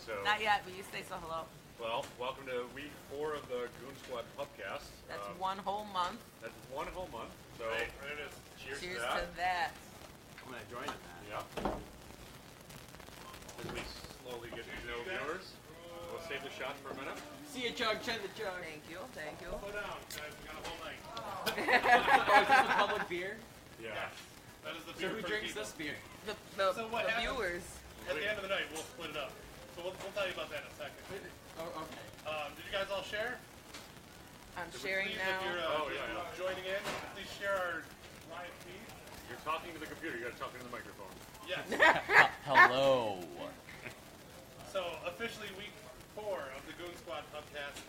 So Not yet, but you say so hello. well, welcome to week 4 of the Goon Squad Pubcast. That's one whole month. That's one whole month. So Right, it is. cheers Cheers to that. to that. I'm gonna join in that. Yeah. As we slowly get to know viewers, we'll save the shots for a minute. See ya, Chug. Chug the Chug. Thank you, thank you. Slow down, guys. We got a whole night. Oh, is this a public beer? Yeah. That is the So beer who for drinks people. this beer? The So what happens- viewers. At the end of the night, we'll split it up. So we'll tell you about that in a second. Oh, okay. Did you guys all share? I'm sharing Please, now. if you're Oh, yeah. joining in, please share our live feed. You're talking to the computer. You got to talk into the microphone. Yes. Hello. So officially week 4 of the Goon Squad Pubcast.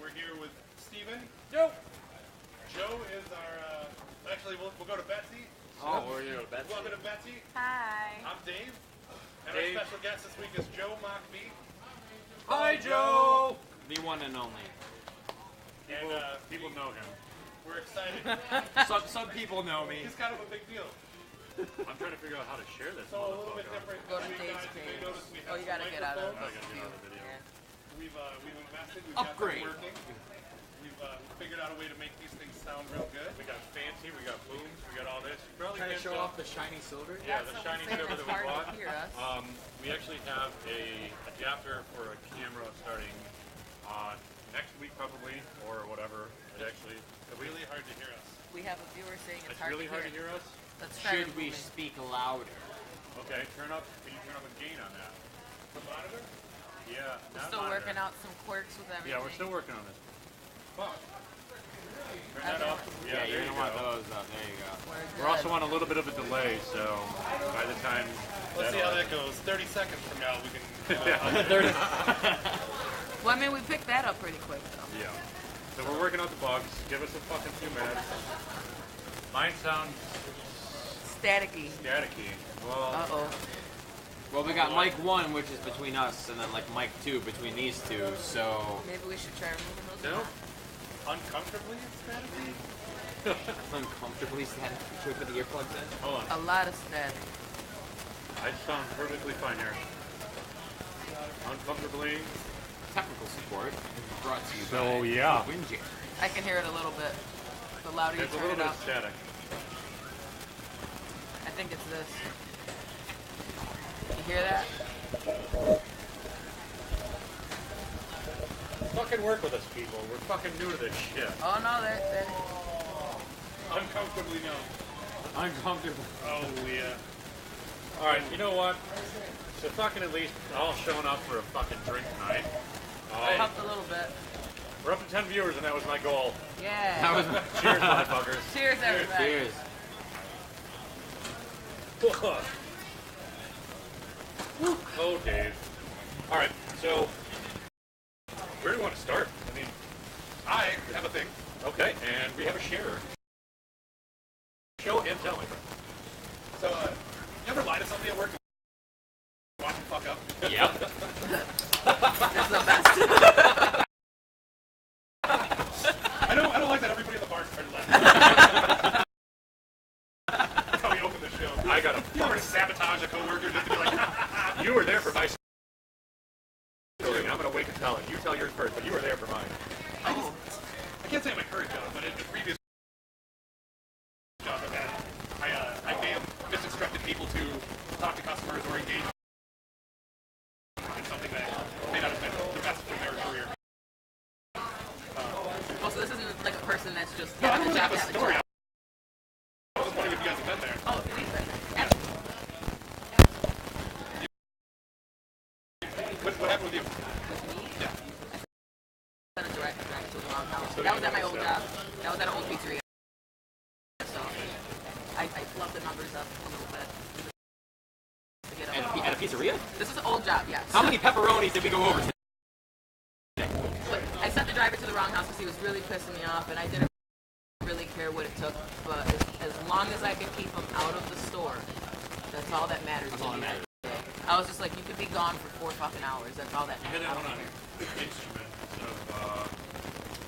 We're here with Steven. Joe. Joe is our. Actually, we'll go to Betsy. Oh, where are you, Betsy? Welcome to Betsy. Hi. I'm Dave. And Dave. our special guest this week is Joe Mockbee. Hi, Joe. The one and only. And People know him. we're excited. Some people know me. He's kind of a big deal. I'm trying to figure out how to share this. So a little bit motherfucker. different. Go to You Dave's guys may page. notice we have Oh, you some gotta get out of I microphones. gotta get out of the video. Yeah. We've invested. We've Upgrade. got them working. We've figured out a way to make these things sound real good. We got fancy. We got booms. We got all this. You probably Trying to can't show tell. off the shiny silver. Yeah, That's the someone shiny saying silver it's that we hard bought. to hear us. We actually have a adapter for a camera starting next week probably, or whatever. It actually. It's really hard to hear us. We have a viewer saying it's, It's really hard to hear us. Let's try Should we removing. speak louder? Okay, turn up. Can you turn up the gain on that? The monitor? Yeah. We're not still monitor. working out some quirks with everything. Yeah, we're still working on this. Fuck. Turn that up. Yeah, there you're you gonna want go. those up. There you go. We're We're also good. on a little bit of a delay, so by the time. Let's see how that goes. 30 seconds from now, we can. Well, I mean, we picked that up pretty quick, though. Yeah. So we're working out the bugs. Give us a fucking few minutes. Mine sounds Staticky. staticky. Well, Uh-oh. Well, we got mic 1, which is between us, and then like mic 2 between these two. So Maybe we should try removing those. no. Uncomfortably static? uncomfortably static. Should we put the earplugs in? Hold on. A lot of static. I sound perfectly fine here. Uncomfortably. Technical support is brought to you So, by yeah. Windjammer. I can hear it a little bit. The louder you There's a turn little it bit up. of static. I think it's this. You hear that? Fucking work with us, people. We're fucking new to this shit. Oh no, they're Uncomfortably no. Uncomfortable. Oh, yeah. Alright, you know what? So fucking at least all showing up for a fucking drink tonight. helped a little bit. We're up to 10 viewers and that was my goal. Yeah. That was Cheers, motherfuckers. Cheers, everybody. cheers. Oh, Dave. Alright, so where do you want to start? I mean, I have a thing. okay, and we have a share. Show and tell, my friend. So, you ever lie to somebody at work and watch them fuck up? Yep. It's the best. I don't like that everybody in the bar started laughing. That's how we opened the show. I got a You ever sabotage a coworker just to be like, You were there for my story. I'm gonna wait and tell it. You tell yours first, but you were there for mine. I can't say I'm a current job, but in the previous job I've had, I may have misinstructed people to talk to customers or engage in something that may not have been the best for their career. Oh, so this isn't like a person that's just No, I having a don't job have a to have a story. job. I was wondering if you guys have been there. Oh, please. What happened with you? Yeah. I sent a direct connect to the wrong house. That was at my old job. That was at an old pizzeria. So I flubbed the numbers up a little bit. To get At a pizzeria? This is an old job, yes. How many pepperonis did we go over today? But I sent the driver to the wrong house because he was really pissing me off, and I didn't really care what it took. But as long as I could keep him out of the store, that's all that matters. That's all that matters. I was just like, you could be gone for 4 fucking hours. That's all that You matters. had that one on instrument instead of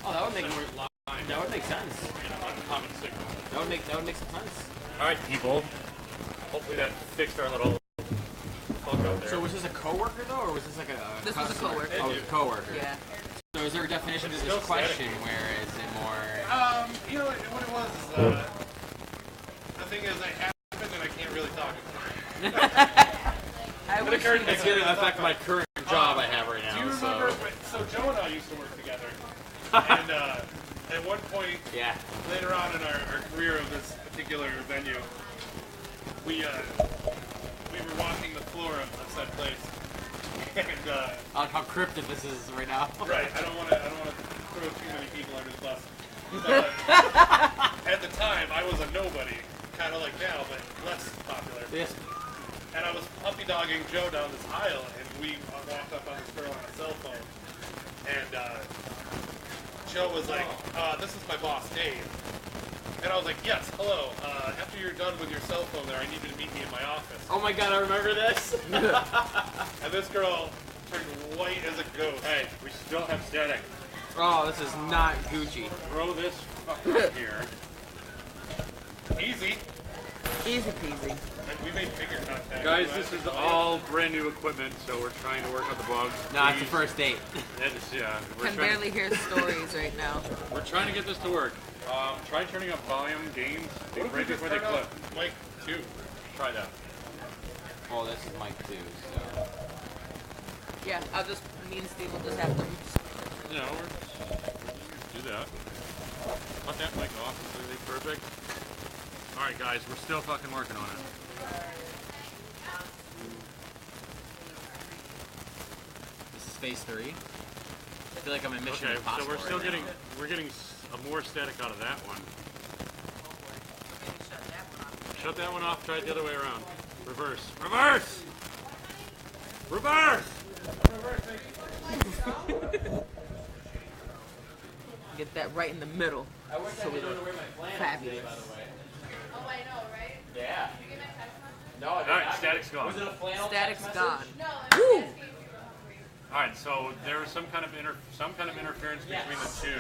Oh, that would make line. that would make sense. Uncommon signal. That would make some sense. All right, people. Hopefully that fixed our little fuck out there. So was this a coworker though, or was this like a This was a customer? coworker. Oh, it was a coworker. Yeah. So is there a definition to Still this question where is it more? You know what it was? The thing is, it happened and I can't really talk about it. I wish occurred- you- It's gonna affect my current job I have right Do you now. remember? So So Joe and I used to work together, and at one point yeah. later on in our career of this particular venue, we were walking the floor of said place, and I like how cryptic this is right now. right, I don't want to throw too many people under the bus. But at the time, I was a nobody, kind of like now, but less popular. Yes. And I was puppy dogging Joe down this aisle, and we walked up on this girl on a cell phone. And Joe was like, "This is my boss, Dave." And I was like, "Yes, hello. After you're done with your cell phone there, I need you to meet me in my office." Oh my god, I remember this. And this girl turned white as a ghost. Hey, we still have static. Oh, this is not Gucci. Throw this fucker up here. Easy. Easy peasy. And we made bigger contact. Guys, this is all brand new equipment, so we're trying to work out the bugs. Nah, it's a Please. first date. Yeah, we're Can trying, barely hear stories right now. we're trying to get this to work. Try turning up volume, gains, What if we right just before they turn clip. up mic 2? Try that. Oh, this is Mike too. So Yeah, I'll just, me and Steve will just have to. You know, we're do that. Cut that mic off, completely perfect. Alright guys, we're still fucking working on it. this is phase 3. I feel like I'm in Mission Okay, so Impossible. we're still right getting now. more static out of that one. Shut that one off, try it the other way around. Reverse. Reverse! Reverse! Get that right in the middle. So we look fabulous. Oh, I know, right? Yeah. Did you get my text message? No, Alright, static's gone. Was it a flannel? Static's text gone. message? No, I'm Woo! asking for Alright, so there was some kind of interference between the two.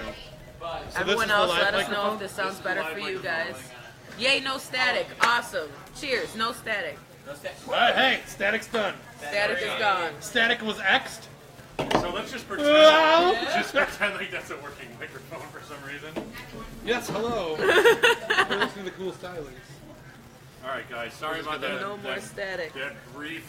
But So Everyone this is the else, live let us know microphone? if this sounds This is the better live for you microphone. guys. Yay, no static. Awesome. Cheers, no static. Hey, static's done. Static is gone. Static was X'd. So let's just pretend, like that's a working microphone for some reason. Yes, hello. We're listening to cool stylings. Alright guys, sorry about that. No more that, static. that brief,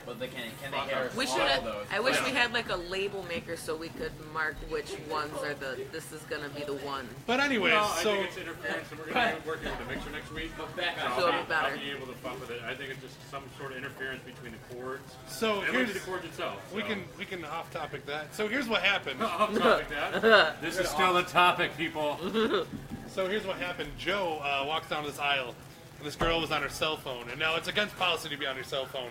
but they can they Fuck hear up. We should all have. those? I wish Yeah. we had like a label maker so we could mark which ones are the. This is gonna be the one. But anyways, well, I so think it's interference, and we're going to be working with the mixer next week. Back So on. So I'll, it'll be better. I'll be able to fuck with it. I think it's just some sort of interference between the chords so and here's maybe the chords itself. we can off topic that. So here's what happened. Off topic that. This is still the topic, people. So here's what happened. Joe walks down this aisle, and this girl was on her cell phone. And now it's against policy to be on your cell phone.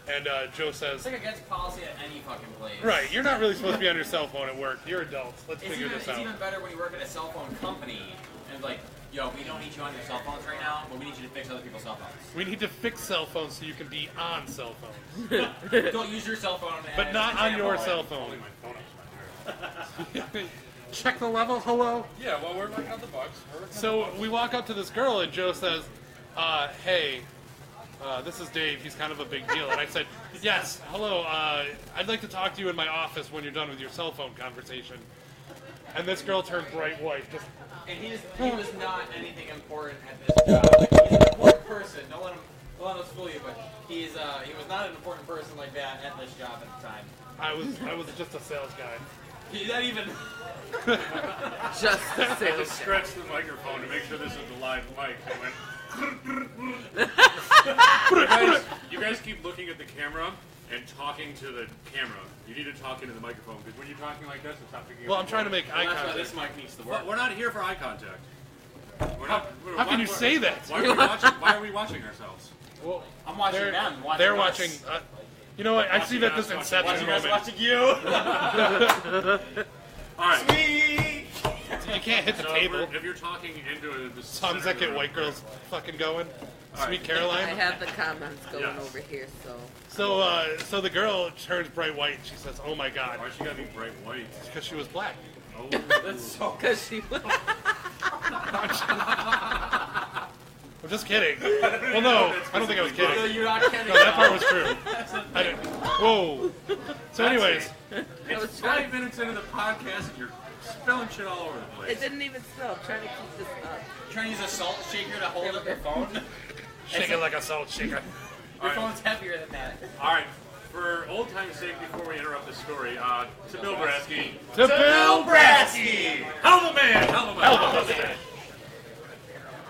And Joe says, It's like against policy at any fucking place. "Right, you're not really supposed to be on your cell phone at work. You're adults. Let's It's figure even, this it's out." even better when you work at a cell phone company and it's like, yo, we don't need you on your cell phones right now, but we need you to fix other people's cell phones. We need to fix cell phones so you can be on cell phones, Don't use your cell phone. but as not an on your example. cell phone. Only my phone up's my Check the level. Hello. Yeah, well, we're working out the bugs. So we walk up to this girl, and Joe says, "Hey, this is Dave. He's kind of a big deal." And I said, "Yes, hello. I'd like to talk to you in my office when you're done with your cell phone conversation." And this girl turned bright white. Just, And he was not anything important at this job. Like, he's an important person. Don't let us fool you, but he was not an important person like that at this job at the time. I was just a sales guy. He's not even. Just the I sales. just scratched the microphone to make sure this is the live mic. And went. You guys keep looking at the camera and talking to the camera. You need to talk into the microphone because when you're talking like this, it's not picking up. Well, I'm the trying to voice. make eye That's why contact. this mic needs to Well, work. we're not here for eye contact. We're not, How can you say that? Why are we watching? Why are we watching ourselves? Well, I'm watching they're, them. they're us. watching. You know what? I see that this Watching us, Inception Watching us, moment. watching you. All right. Sweet. You can't hit the So table. if you're talking into the Songs that get white girls fucking going. Sweet Caroline. I have the comments going Yes. over here, so. So the girl turns bright white and she says, "Oh my God," Why she gotta be bright white? because she was black. Oh, That's so. Because she was. I'm just kidding. Well, no, I don't think I was No, kidding. you're not kidding. No, that part was true. That's Whoa. So anyways, It's 5 minutes into the podcast and you're spilling shit all over the place. It didn't even spill. I'm trying to keep this up. Trying to use a salt shaker to hold up your phone. shake it like a salt shaker. Your phone's heavier than that. All right, for old time's sake, before we interrupt the story, to Bill Brasky. To Bill Brasky! Hell of a man! Hell of a man! Hell of a man.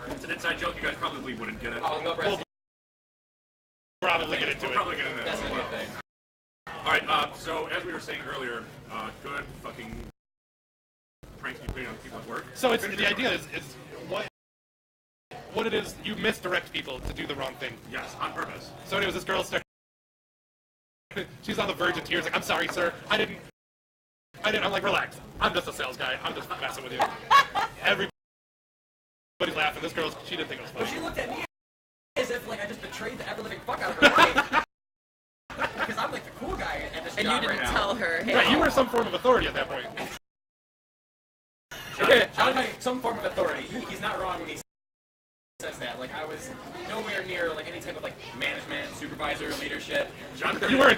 It's an inside joke. You guys probably wouldn't get it. Oh, Bill Brasky. Probably get into We'll it. probably get into that. That's a good thing. All right, so as we were saying earlier, good fucking pranks you play on people at work. So it's the idea is what it is. You misdirect people to do the wrong thing. Yes, on purpose. So anyways, this girl started. She's on the verge of tears. Like, I'm sorry, sir. I didn't. I'm like, relax. I'm just a sales guy. I'm just messing with you. Everybody's laughing. This girl, she didn't think it was But funny. she looked at me as if like I just betrayed the ever-living fuck out of her life. Because I'm like the cool guy at this And you job didn't right now. tell her, hey. Right, you were some form of authority at that point. John had some form of authority. He's not wrong when he says that. Like I was nowhere near like any type of like management, supervisor, leadership. John You Kern, were in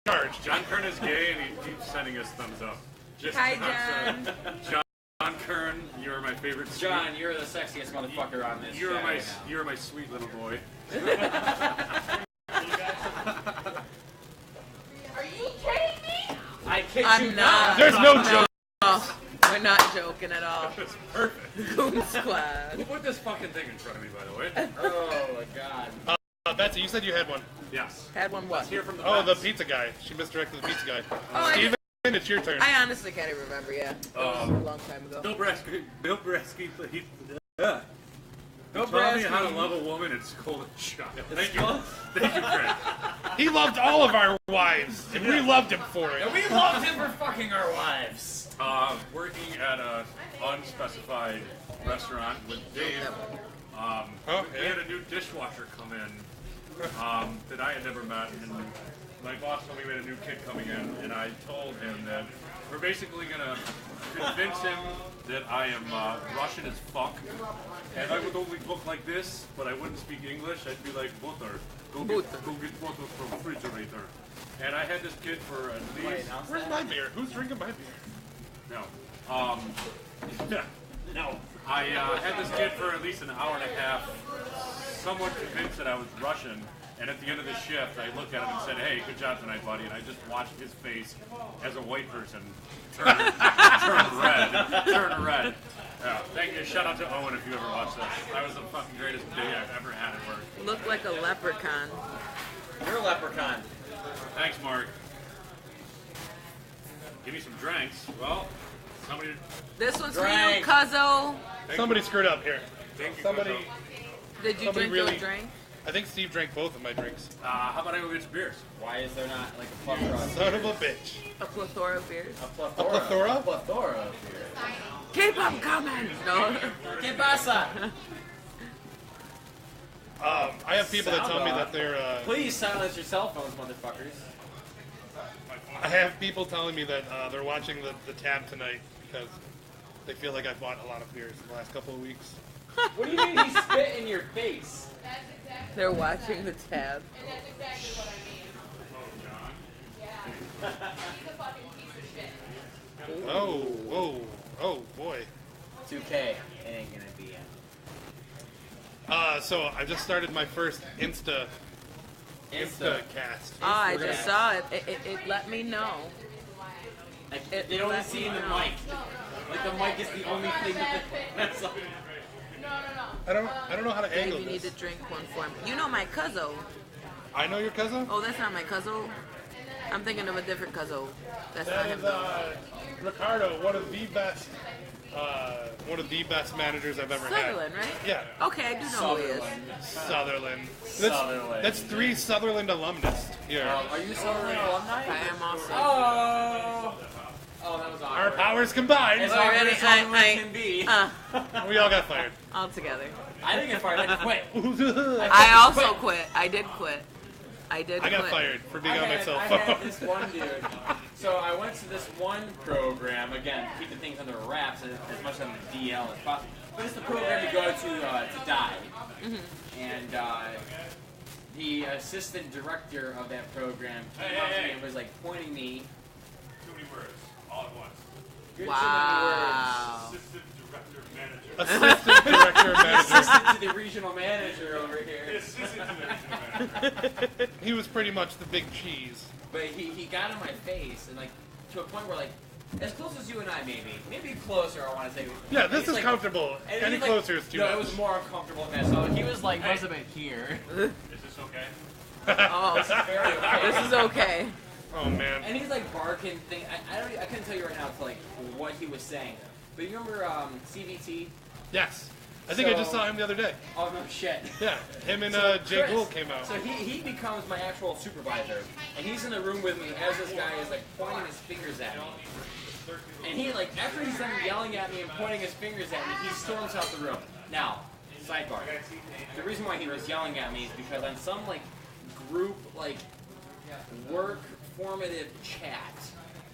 charge. John Kern is gay and he keeps sending us thumbs up. Just Hi, John Kern, you're my favorite. John, you're the sexiest motherfucker on this. You're chat. you're my sweet little boy. Are you kidding me? I kid you I'm not. There's no joke. Oh, we're not joking at all. That's perfect. Goon Squad. Who put this fucking thing in front of me, by the way? Oh my god. Betsy, you said you had one. Yes. Had one what? Let's hear from the Oh, the Bets. pizza guy. She misdirected the pizza guy. I Steven, it's your turn. I honestly can't even remember, yeah. That was a long time ago. Bill Brasky, he Bill taught me how to Brasky. love a woman. It's cold and shot. Thank you. Thank you, Greg. He loved all of our wives, and we loved him for it. And we loved him for fucking our wives. Working at a unspecified restaurant with Dave. Oh, We yeah. had a new dishwasher come in that I had never met, and my boss told me we had a new kid coming in, and I told him that we're basically gonna convince him that I am Russian as fuck, and I would only look like this, but I wouldn't speak English. I'd be like, butter, go get butter from refrigerator. And I had this kid for at least Where's my beer? Who's drinking my beer? no. No. I had this kid for at least an hour and a half, somewhat convinced that I was Russian, and at the end of the shift, I looked at him and said, hey, good job tonight, buddy, and I just watched his face as a white person turn red. Yeah, thank you. Shout out to Owen if you ever watched this. That was the fucking greatest day I've ever had at work. Looked like a leprechaun. You're a leprechaun. Thanks, Mark. Give me some drinks. Well, somebody... This one's for you, Drink. Cuzzo. Somebody screwed up here. Thank you, Somebody. Cuzzo. Did you Somebody drink really- your drink? I think Steve drank both of my drinks. How about I go get some beers? Why is there not like a plethora of Son of a bitch. A plethora of beers. A plethora. A plethora? A plethora of beer. Keep them coming! No. ¿Qué pasa? I have people that tell me Sound that they're. Please silence your cell phones, motherfuckers. I have people telling me that they're watching the tab tonight because they feel like I bought a lot of beers in the last couple of weeks. What do you mean he spit in your face? That's exactly. They're watching the tab. And that's exactly what I mean. Yeah. He's a fucking piece of shit. Oh boy. 2K. It ain't gonna be it. So I just started my first Insta Insta. cast. Oh, I We're just gonna- saw it. It let me know. Like, It they don't let see me the know. mic. Like the mic is the only thing that that's like, No. I don't know how to Dave, angle you need to this. drink one for me. You know my Cuzzo. I know your cousin. Oh, that's not my Cuzzo. I'm thinking of a different Cuzzo. That's not That him is though. Ricardo, one of the best managers I've ever had. Sutherland, right? Yeah, Okay, I do know who he is. Sutherland. Sutherland. That's 3 Sutherland alumnus here. are you Sutherland alumni? I am also. Oh, that was Our awkward. powers combined, As Oh, awkward really? as Sutherland I- can be. we all got fired. All together. I didn't get fired. I quit. I also quit. I did quit. I did I quit. got fired for being on my cell I phone. had this one dude. So I went to this one program, again, keeping things under wraps as much on the DL as possible. But it's the program you go to die. And the assistant director of that program came Hey, up to hey, me hey. and was like pointing me. Too many words, all at once. You're Wow. Assistant director manager. Assistant director manager. assistant to the regional manager over here. Assistant to the regional manager. He was pretty much the big cheese. But he got in my face and like to a point where like as close as you and I maybe closer I want to say. Yeah, And this he's is like- comfortable. and Any he's like- closer is too no, much. it was more uncomfortable than that. So he was like, "What's about here?" Is this okay? Oh, Very okay. this is okay. Oh man. And he's like barking thing. I couldn't tell you right now to like what he was saying. But you remember CVT? Yes. I think I just So- saw him the other day. Oh no shit. Yeah. Him and So Jay Chris- Gould came out. So he becomes my actual supervisor, and he's in the room with me as this guy is like pointing his fingers at me. And he like after he's done yelling at me and pointing his fingers at me, he storms out the room. Now, sidebar. The reason why he was yelling at me is because on some like group like work formative chat,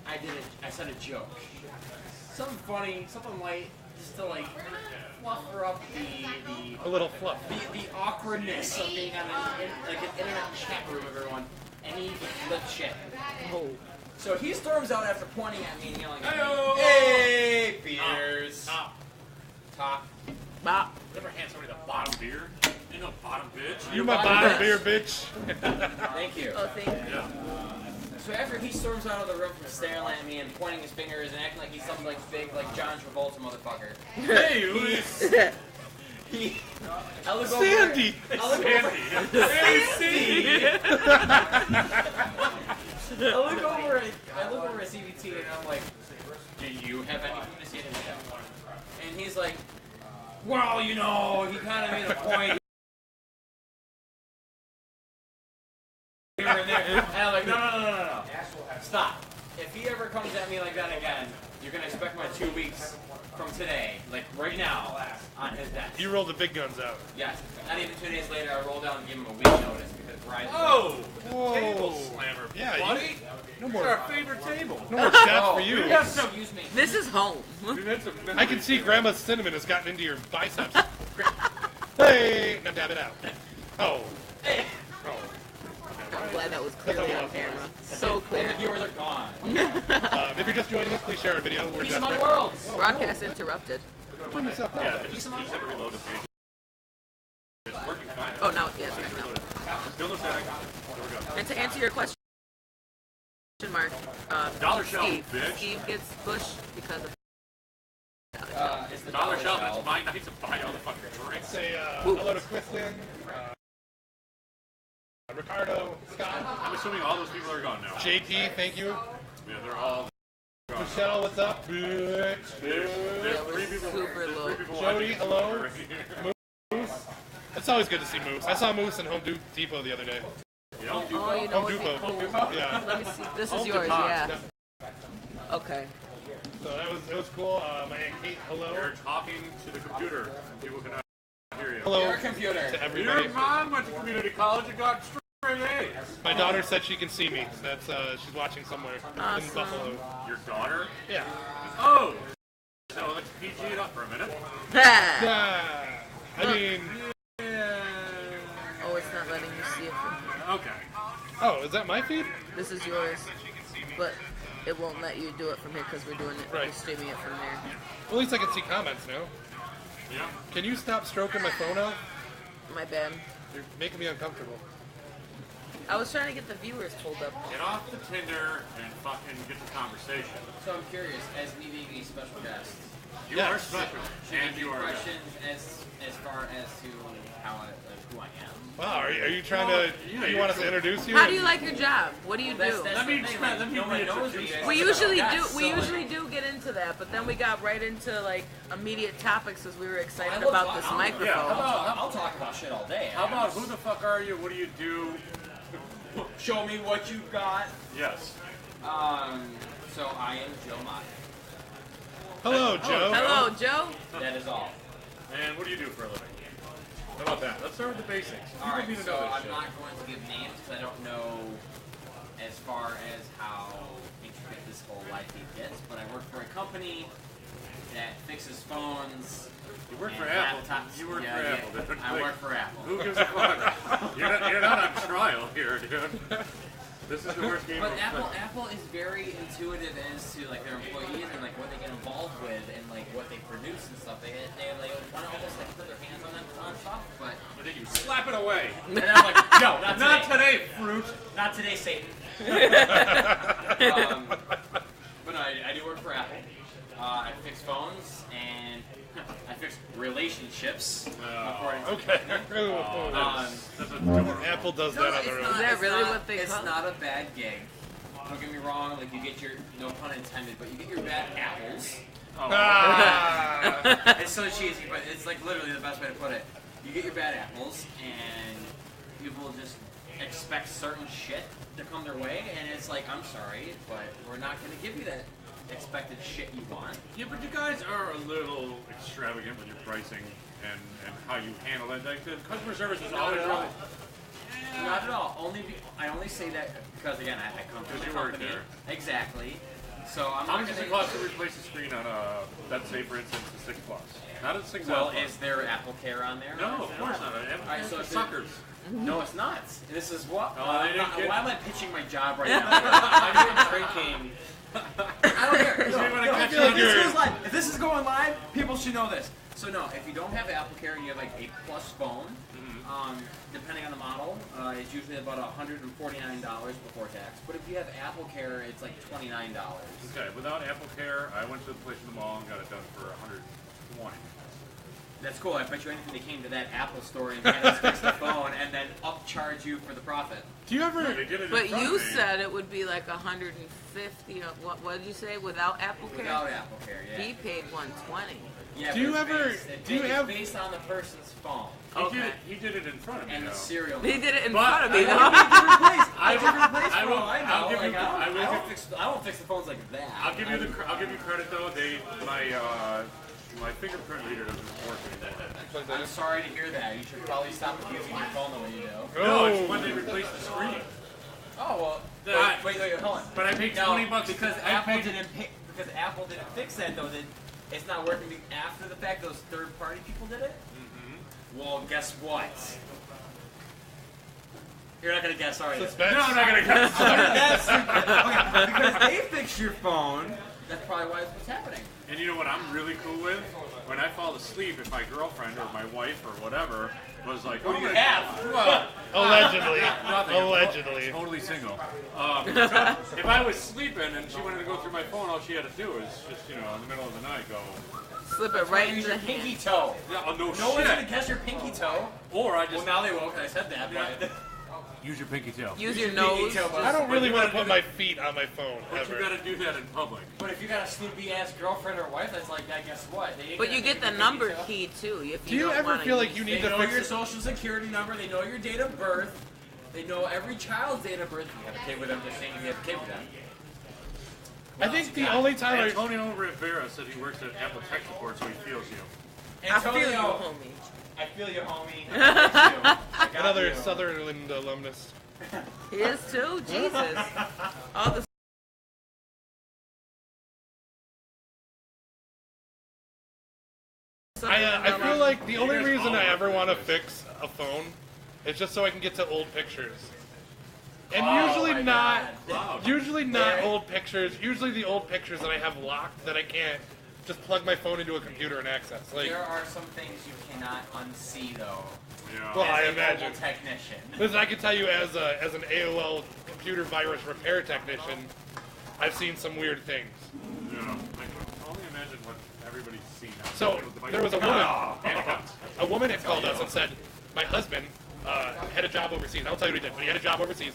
I said a joke. Something funny, something light, just to like fluffer up A little fluff. the awkwardness of being on like an internet chat room with everyone, and he flipped shit. Oh. So he storms out after pointing at me and yelling at Hey-o! me, "Hey, beers!" Top. Bop. Never hand somebody the bottom beer. Ain't no bottom bitch. You my bottom beer, bitch. Thank you. Oh, thank you. Yeah. So after he storms out of the room from staring at me and pointing his fingers and acting like he's something like big, like John Travolta motherfucker, Hey, Luis. he, I look Sandy. over, I look over, I look over at CVT and I'm like, do you have anything to say to that? And he's like, well, you know, he kind of made a point here and there. And I'm like, no. Stop. If he ever comes at me like that again, you're going to expect my 2 weeks from today, like right now, on his desk. You rolled the big guns out. Yes. Not even 2 days later, I roll down and give him a week notice because Verizon. Oh, Whoa. table slammer, Yeah, buddy. No It's more. our favorite table. No more chats Oh, for you. We got some. Excuse me. This is home. Dude, that's a I can see Grandma's cinnamon has gotten into your biceps. Hey, now dab it out. Oh. I'm glad that was clearly on camera. So And clear. the viewers are gone. If you're just joining us, please share our video. We're Peace just among worlds. Broadcast interrupted. Yeah, it just needs to reload the page. It's working fine. Oh, now, yes, right now. Still no setting. There we go. And to answer your question, Mark, Dollar shelf, Steve. bitch. Steve gets pushed because of It's the Dollar shelf, that's my night to buy all the fucking drinks. Say hello to Quisling, Ricardo, Scott, I'm assuming all those people are gone now. JP, thank you. Yeah, they're all gone. Michelle, what's up? Bitch. There's we're three people. super There's low. three people Jody, watching. hello. Moose. It's always good to see Moose. I saw Moose in Home Depot the other day. Yeah. Oh, you know Home what? Depot. Yeah. Let me see. This is Home yours, Depot. yeah. Okay. So it was cool. My Aunt Kate, hello. You're talking to the computer. People cannot hear you. Hello Your computer. to everybody. Your mom went to community college and got straight A's. My daughter said she can see me. So that's she's watching somewhere in Awesome. Buffalo. Your daughter? Yeah. Oh! So let's PG it up for a minute. Ha! Yeah. I mean, Oh, it's not letting you see it from here. Okay. oh, is that my feed? This is yours, but it won't let you do it from here because we're doing it. We're Right. streaming it from there. At least I can see comments now. Yeah. Can you stop stroking my phone out? My bad. You're making me uncomfortable. I was trying to get the viewers pulled up. Get off the Tinder and fucking get the conversation. So I'm curious, as me being a special guest, You Yes. are special. should And I you do are. questions as far as to how who I am? Wow, are you trying to? Yeah, You want us to introduce you? How do you like your job? What do you That's do? Let me the thing, explain- like, let me no one knows me reintroduce as We a usually special do. guest, We so, like, usually do get into that, but then we got right into like immediate topics as we were I excited will about talk- this I'll- microphone. yeah, I'll talk about shit all day. How about who the fuck are you? What do you do? Show me what you got. Yes. So I am Joe Mott. Hello, Joe. Hello, Joe. That is all. And what do you do for a living? How about that? Let's start with the basics. All right, People need to so know this I'm shit. not going to give names because I don't know as far as how intricate this whole life thing gets, but I work for a company that fixes phones. You work and for Apple. laptops. You work Yeah, for yeah. Apple. Dude. I Like, work for Apple. Who gives a fuck? You're not on This is the worst game. But of Apple is very intuitive as to like their employees and like what they get involved with and like what they produce and stuff. They want to almost like put their hands on that on stuff, but then you slap it away. and I'm like, no, Not today, fruit. not today, Satan. But no, I do work for Apple. I fix phones and I fix relationships. according to Okay. That's adorable. Apple does No, that on it's their not- own. Is that it's really not- what they It's call it? not a bad gig. Don't get me wrong. Like you get your no pun intended, but you get your bad apples. Ah. It's so cheesy, but it's like literally the best way to put it. You get your bad apples, and people just expect certain shit to come their way, and it's like, I'm sorry, but we're not going to give you that expected shit you want. Yeah, but you guys are a little extravagant with your pricing and how you handle that. Like, the customer service is always at all. really. Not at all. I only say that because again, I come from Because the you work company. there. Exactly. So I'm How not much does going it cost to replace the screen on a, let's say, for instance, the 6 Plus? Not a 6 Well, Plus. is there Apple Care on there? No, of course not. Alright, so for if it- suckers. No, it's not. This is what. Oh, they didn't get- why am I pitching my job right now? I'm drinking. I don't care. You wanna catch If it on this your- goes live, if this is going live, people should know this. So no, if you don't have Apple Care and you have like a Plus phone, depending on the model, it's usually about $149 before tax. But if you have Apple Care, it's like $29. Okay, without Apple Care, I went to the place in the mall and got it done for $120. That's cool. I bet you anything they came to that Apple store and had us fix the phone and then upcharge you for the profit. Do you ever? They did it in But front you of me. said it would be like 150. What did you say? Without Apple Care? Without Apple Care, yeah. He paid 120. Yeah, Do you but it's ever- based- do you it's have- based on the person's phone He did it in front of me, and though. the serial He did it in But front of me. I though. I will- I know. I'll give you- like, I will give- I don't fix the phones like that. I'll give you credit though. My fingerprint reader doesn't work anymore. I'm sorry to hear that. You should probably stop abusing your phone the way you do. No, it's when they replaced the screen. Oh well. I- Wait, hold on. But I paid No, 20 bucks because I Apple paid- didn't fix that though. It's not working after the fact. Those third-party people did it. Mm-hmm. Well, guess what? You're not gonna guess, are you? Suspense. No, I'm not gonna guess. That's okay, because they fixed your phone. That's probably why it's what's happening. And you know what I'm really cool with? When I fall asleep, if my girlfriend or my wife or whatever was like, What do you I'm have? gonna- Well, Allegedly. nothing. Allegedly. Totally single. If I was sleeping and she wanted to go through my phone, all she had to do was just, in the middle of the night go, Slip it right Use into your the pinky hand. toe. yeah, oh, no, No one's gonna shit. guess your pinky toe. Or I Well, just now they will, because I said that. But use your pinky tail. Use your Use your pinky nose. toe, I don't really you want to gotta put my feet on my phone But you ever. gotta do that in public. But if you got a snoopy ass girlfriend or wife that's like that, guess what? They ain't But gonna you get take the your number pinky toe. key too. If Do you don't ever wanna feel like use you They need to know fix your it? social security number. They know your date of birth. They know every child's date of birth. You have a kid with them. Just saying you have a kid with them. I think the only time I Antonio Rivera said he works at Apple Tech Support, so he feels you. I feel you, Antonio, homie. I feel you, homie. I got another you. Sutherland alumnus. He is too. Jesus. All the I feel like the only guys reason all I work ever for want to this. fix a phone is just so I can get to old pictures. And Oh usually my not, God. usually not Very- old pictures. Usually the old pictures that I have locked that I can't just plug my phone into a computer and access. Like, There are some things you cannot unsee, though. Yeah. well, I As a imagine. mobile technician. Listen, I can tell you as an AOL computer virus repair technician, I've seen some weird things. Yeah. I can only imagine what everybody's seen now. So there was a woman. woman had called us and said, my husband had a job overseas. I won't tell you what he did, but he had a job overseas,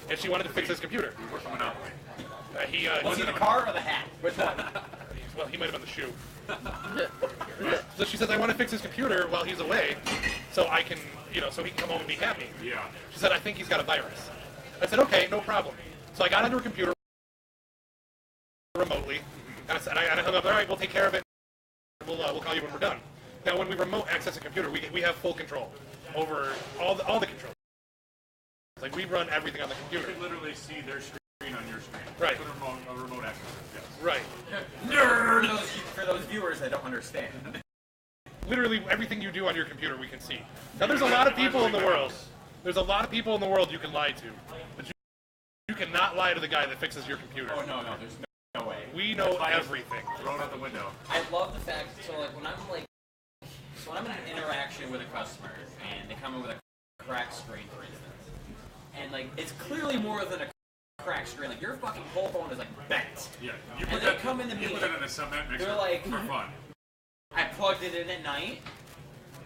and she wanted to fix his computer. We're coming up. Was it the car or the hat? Which one? Well, he might have been the shoe. So she says, I want to fix his computer while he's away, so I can, so he can come home and be happy. Yeah. She said, I think he's got a virus. I said, okay, no problem. So I got onto her computer remotely, and I said, I hung up, all right, we'll take care of it. We'll call you when we're done. Now, when we remote access a computer, we have full control over all the controls. Like, we run everything on the You computer. can literally see their screen on your screen. Right. That's what a remote access is, yes. Right. For those viewers that don't understand. Literally everything you do on your computer we can see. Now there's a lot of people in the world. There's a lot of people in the world you can lie to. But You cannot lie to the guy that fixes your computer. Oh no, there's no way. We know everything. Throw it out the window. I love the fact, so when I'm in an interaction with a customer and they come in with a cracked screen, for instance, and like it's clearly more than a cracked screen. Like your fucking whole phone is like bent. Yeah, you And put they that. come in the You put meeting. that in a cement mixer They're like- for fun. I plugged it in at night.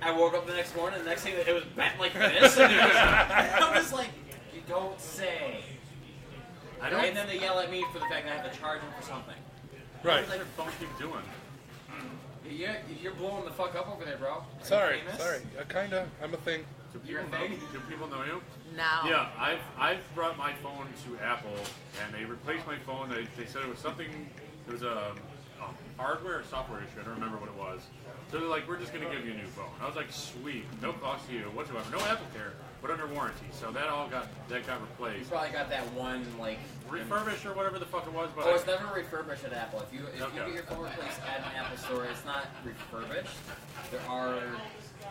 I woke up the next morning, and the next thing it was bent like this. And I'm just like, you don't say. I don't. And then they yell at me for the fact that I have to charge them for something. Right. What does your phone keep doing? You're blowing the fuck up over there, bro. Are you Sorry. famous? Kinda. I'm a thing. Do You're people a know? thing? Do people know you? Now. Yeah, I've brought my phone to Apple, and they replaced my phone. They said it was something. There was a hardware or software issue. I don't remember what it was. So they're like, we're just gonna give you a new phone. I was like, sweet, no cost to you whatsoever, no Apple Care, but under warranty. So that got You replaced, probably got that one like refurbished or whatever the fuck it was. But Oh, it's never refurbished at Apple. If you Okay. get your phone replaced at an Apple store, it's not refurbished. There are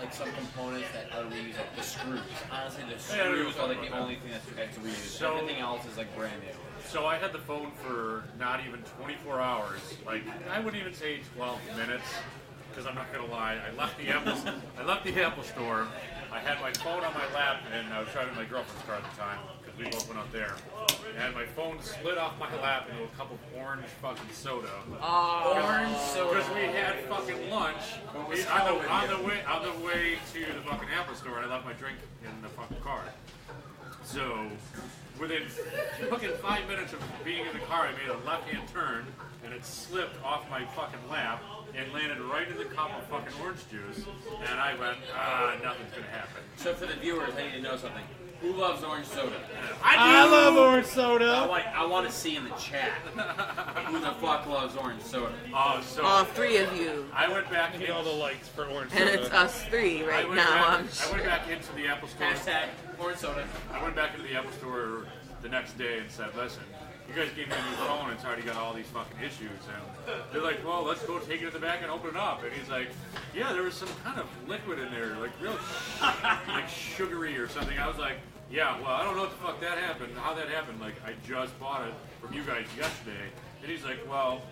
like some components that are reused, like the screws. Honestly, the Yeah, I don't screws know are like about the that. only thing that's reused. So- Everything else is like brand new. So I had the phone for not even 24 hours. Like I wouldn't even say 12 minutes, because I'm not gonna lie. I left the Apple store. I had my phone on my lap, and I was driving my girlfriend's car at the time because we both went out there. And my phone slid off my lap into a cup of orange fucking soda. Orange soda. Because we had fucking lunch on the way to the fucking Apple store, and I left my drink in the fucking car. So within fucking 5 minutes of being in the car, I made a left-hand turn, and it slipped off my fucking lap and landed right in the cup of fucking orange juice. And I went, nothing's gonna happen. So for the viewers, I need to know something. Who loves orange soda? I love orange I soda. want to see in the chat who the fuck loves orange soda. So All three of you. I went back Give me all the likes for orange And it's soda. us three right now. I went back into the Apple store. Hashtag orange soda. I went back into the Apple store the next day and said, listen, you guys gave me a new phone, it's already got all these fucking issues. And they're like, well, let's go take it to the back and open it up. And he's like, yeah, there was some kind of liquid in there, like real like sugary or something. I was like, yeah, well, I don't know what the fuck that happened, how that happened. Like, I just bought it from you guys yesterday. And he's like, well,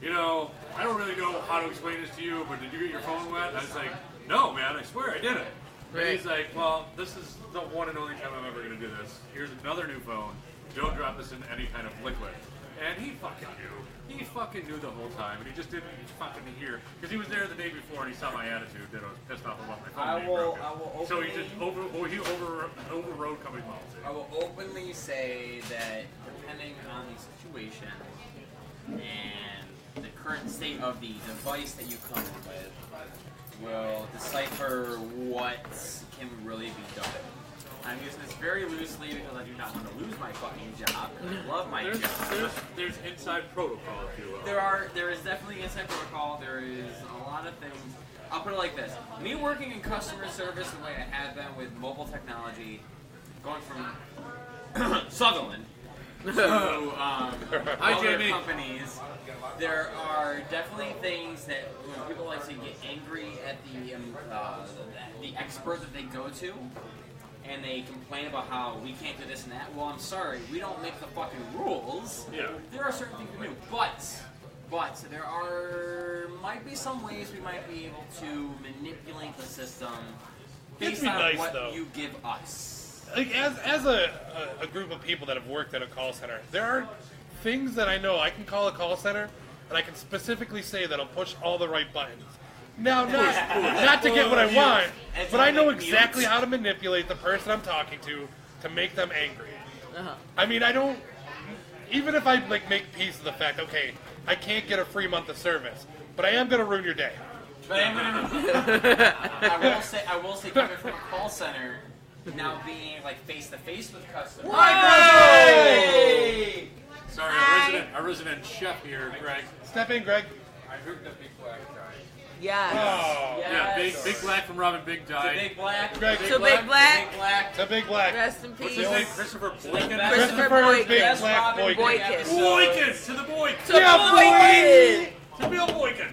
you know, I don't really know how to explain this to you, but did you get your phone wet? And I was like, no, man, I swear I didn't. And he's like, well, this is the one and only time I'm ever going to do this. Here's another new phone. Don't drop this in any kind of liquid. And he fucking knew. He fucking knew the whole time, and he just didn't fucking hear. Because he was there the day before, and he saw my attitude that I was pissed off about my phone being broken. I will So he openly- just overrode coming policy. I will openly say that depending on the situation and the current state of the device that you come in with, will decipher what can really be done. I'm using this very loosely because I do not want to lose my fucking job. I love my job. There's inside protocol, if you will. There is definitely inside protocol. There is a lot of things. I'll put it like this: me working in customer service the way I have been with mobile technology, going from Sutherland to other Jamie. companies, there are definitely things that people like to get angry at the expert that they go to. And they complain about how we can't do this and that. Well, I'm sorry, we don't make the fucking rules. Yeah. There are certain things we do, but might be some ways we might be able to manipulate the system based be on nice, what though. you give us. Like as a group of people that have worked at a call center, there are things that I know I can call a call center, and I can specifically say that I'll push all the right buttons. Now, not to get what I want, but I know exactly how to manipulate the person I'm talking to make them angry. I mean, I don't. Even if I like make peace of the fact, okay, I can't get a free month of service, but I am gonna ruin your day. But I will say, coming from a call center, now being like face to face with customers. Hey! Sorry, our resident chef here, Greg. Step in, Greg. I heard the big black guy. Yes. Oh, Yeah, Yes. Big Black from Robin Big The died. big black. Greg. So Big Black. Big black. It's a big black. Rest in What's peace. his name? Christopher Boykin? Christopher Big Boykin. Black Robin Boykin. Boykin. Boykin! To the Boykin! Boykin. To Bill Boykin!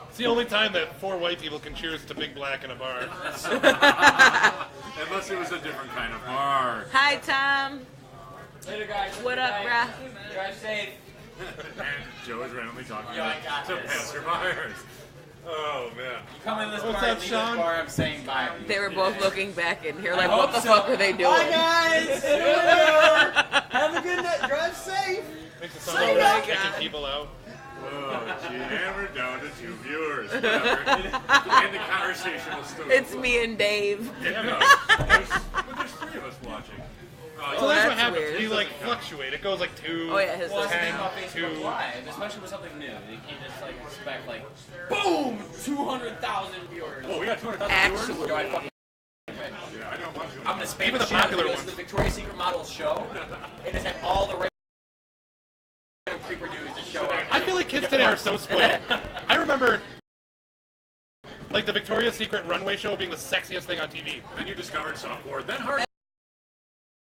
It's the only time that 4 white people can cheers to Big Black in a bar. Unless it was a different kind of bar. Hi, Tom. Later, guys. What up, bruh? Drive safe. And Joe is randomly talking Yo, I got to this. Pastor Myers. Oh, man. You come in this What's bar, up, leave this Sean? bar, I'm saying bye. They were both looking back in here like, I what hope the so. fuck are they doing? Bye, guys. See you later. Have a good night. Drive safe. Makes it sound like we're kicking people out. Oh, gee, and we're down to 2 viewers. Whatever. And the conversation will still It's go. me and Dave. Yeah, no. But there's 3 of us watching. So that's what that's happens. weird. You like fluctuate. It goes like 2. Oh, yeah, his Well, that's the thing 10, about Facebook 2. Live, especially with something new. You can't just like expect like, boom, 200,000 viewers. Oh, we got 200,000 Actually. viewers? Yo, I fucking Yeah, I don't want to. I'm gonna spam Even the the shit out of popular videos ones. of the Victoria's Secret model show, and just have all the right creeper dudes to show up. I feel like kids today are so spoiled. I remember, like, the Victoria's Secret runway show being the sexiest thing on TV. Then you discovered software, then hard.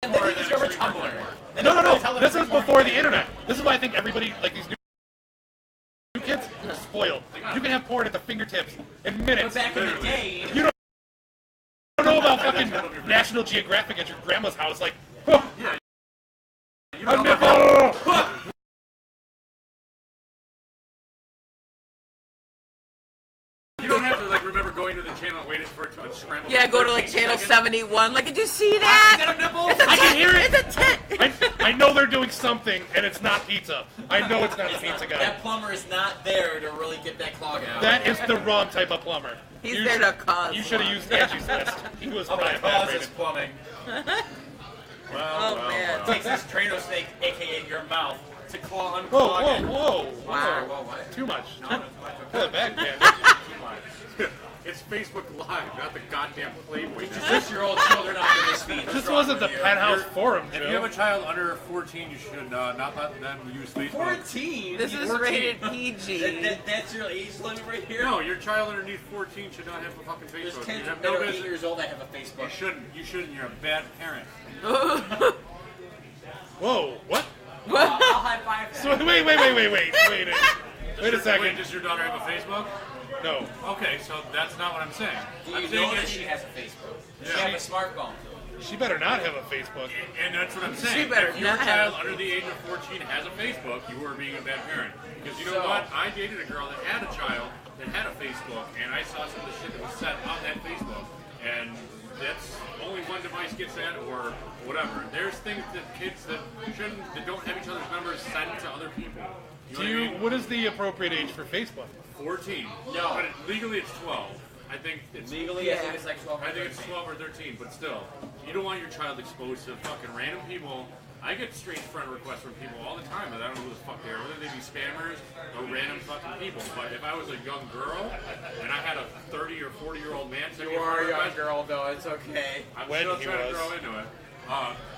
And then you discover Tumblr. No. This was before the internet. This is why I think everybody, like, these new kids, are spoiled. You can have porn at the fingertips in But minutes. back in the day, You don't know about fucking National Geographic at your grandma's house. Like, oh, a nipple! You don't have to like remember going to the channel and waiting for it to unscramble. Yeah, go to like channel 71. Like, did you see that? It's a I can tit. hear it. It's a tit. I know they're doing something, and it's not pizza. I know it's not the pizza guy. that plumber is not there to really get that clog out. That is the wrong type of plumber. He's You there should- to cause. You should have used Angie's list. He was I'm probably gonna pause rated. this plumbing. Well, Oh, man. Takes this Trano snake, aka your mouth, to claw unclog Whoa, it. whoa, whoa. Wow. Whoa, what? Too much. Pull it back, man. It's Facebook Live, not the goddamn Playboy. Push your old children onto this feed. This wasn't the penthouse forum, If you have Joe. a child under 14, you should not let them use Facebook. 14? This is 14. rated PG. That's your age limit right here? No, your child underneath 14 should not have a fucking There's Facebook. kids You have that no are 8 business. years old that have a Facebook. You shouldn't. You shouldn't. You're a bad parent. Whoa, what? I'll high five that. So, wait a second. Wait, does your daughter have a Facebook? No. Okay, so that's not what I'm saying. Do I'm you saying know that if she has a Facebook? Does Yeah. she have a smartphone? She better not have a Facebook. And that's what I'm saying. better If your not child have- under the age of 14 has a Facebook, you are being a bad parent. Because you know So- what? I dated a girl that had a child that had a Facebook, and I saw some of the shit that was said on that Facebook. And that's only one device gets that, or whatever. There's things that kids that don't have each other's numbers send to other people. You know what I mean? What is the appropriate age for Facebook? 14. No. But legally it's 12. I think it's Legally, I think it's like 12 or I think it's 13. 12 or 13, but still, you don't want your child exposed to fucking random people. I get strange friend requests from people all the time, and I don't know who the fuck they are, whether they be spammers or random fucking people. But if I was a young girl and I had a 30 or 40-year-old man send me You are a friend young request, girl, though. It's okay. I'm When still he trying to was. grow into it.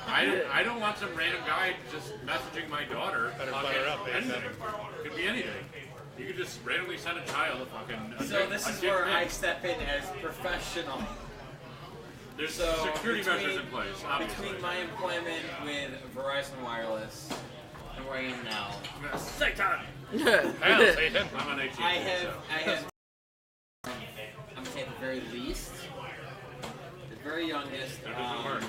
I don't want some random guy just messaging my daughter. Better fucking butter up, anything. ASAP. Could be anything. You could just randomly send a child a fucking. So this is where I step in as professional. There's So security measures in place, obviously. between my employment with Verizon Wireless and where I am now, Satan! Hell, Satan. I'm on AT&T. I have, I'm gonna say at the very least, the very youngest, That doesn't work.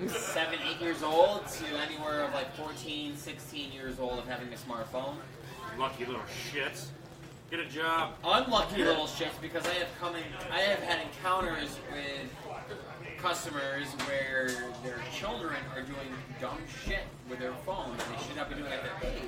7, 8 years old to anywhere of like 14, 16 years old of having a smartphone. Lucky little shits. Get a job. Unlucky little shits because I have had encounters with customers where their children are doing dumb shit with their phone that they should not be doing at their age.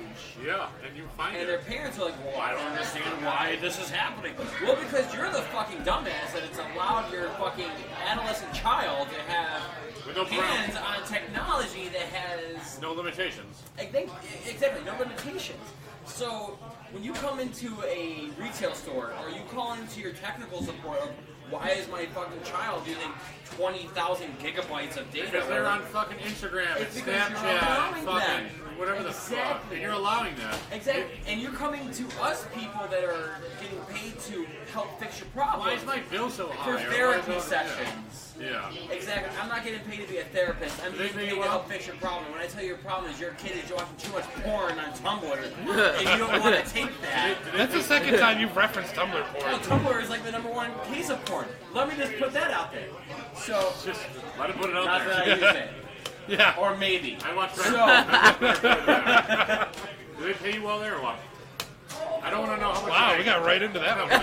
Yeah, and you find And their it. parents are like, well, I don't understand why this is happening. Well, because you're the fucking dumbass that it's allowed your fucking adolescent child to have With no hands on technology that has No limitations. exactly no limitations. So when you come into a retail store or you call into your technical support of why is my fucking child using 20,000 gigabytes of data? Because they're on fucking Instagram and It's because you're Snapchat allowing and fucking them. whatever the fuck. Exactly. And you're allowing that. Exactly, and you're coming to us people that are getting paid to help fix your problems. Why is my bill so high? for Or why therapy is it- sends? Yeah. Exactly. I'm not getting paid to be a therapist. I'm Do they getting pay paid you to well? help fix your problem. When I tell you your problem is your kid is watching too much porn on Tumblr, and you don't want to take that. That's the second time you've referenced Tumblr Well, porn. Tumblr is like the #1 case of porn. Let me just put that out there. So, Just let him put it out not that I there. use it. Yeah. Or maybe. I watched So, Do they pay you well there or what? I don't want to know how much. Wow, they we pay. got right into that one. Do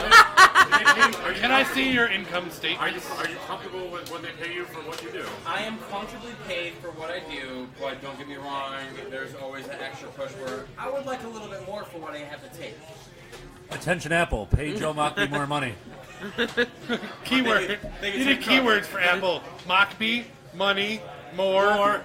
they pay you- are you Can I comfortable- see your income Are statement? you comfortable with what they pay you for what you do? I am comfortably paid for what I do, but don't get me wrong, there's always that extra push where I would like a little bit more for what I have to take. Attention Apple, pay Joe Mockley more money. Keyword. They You need keywords for Apple. Mockbee, money, more,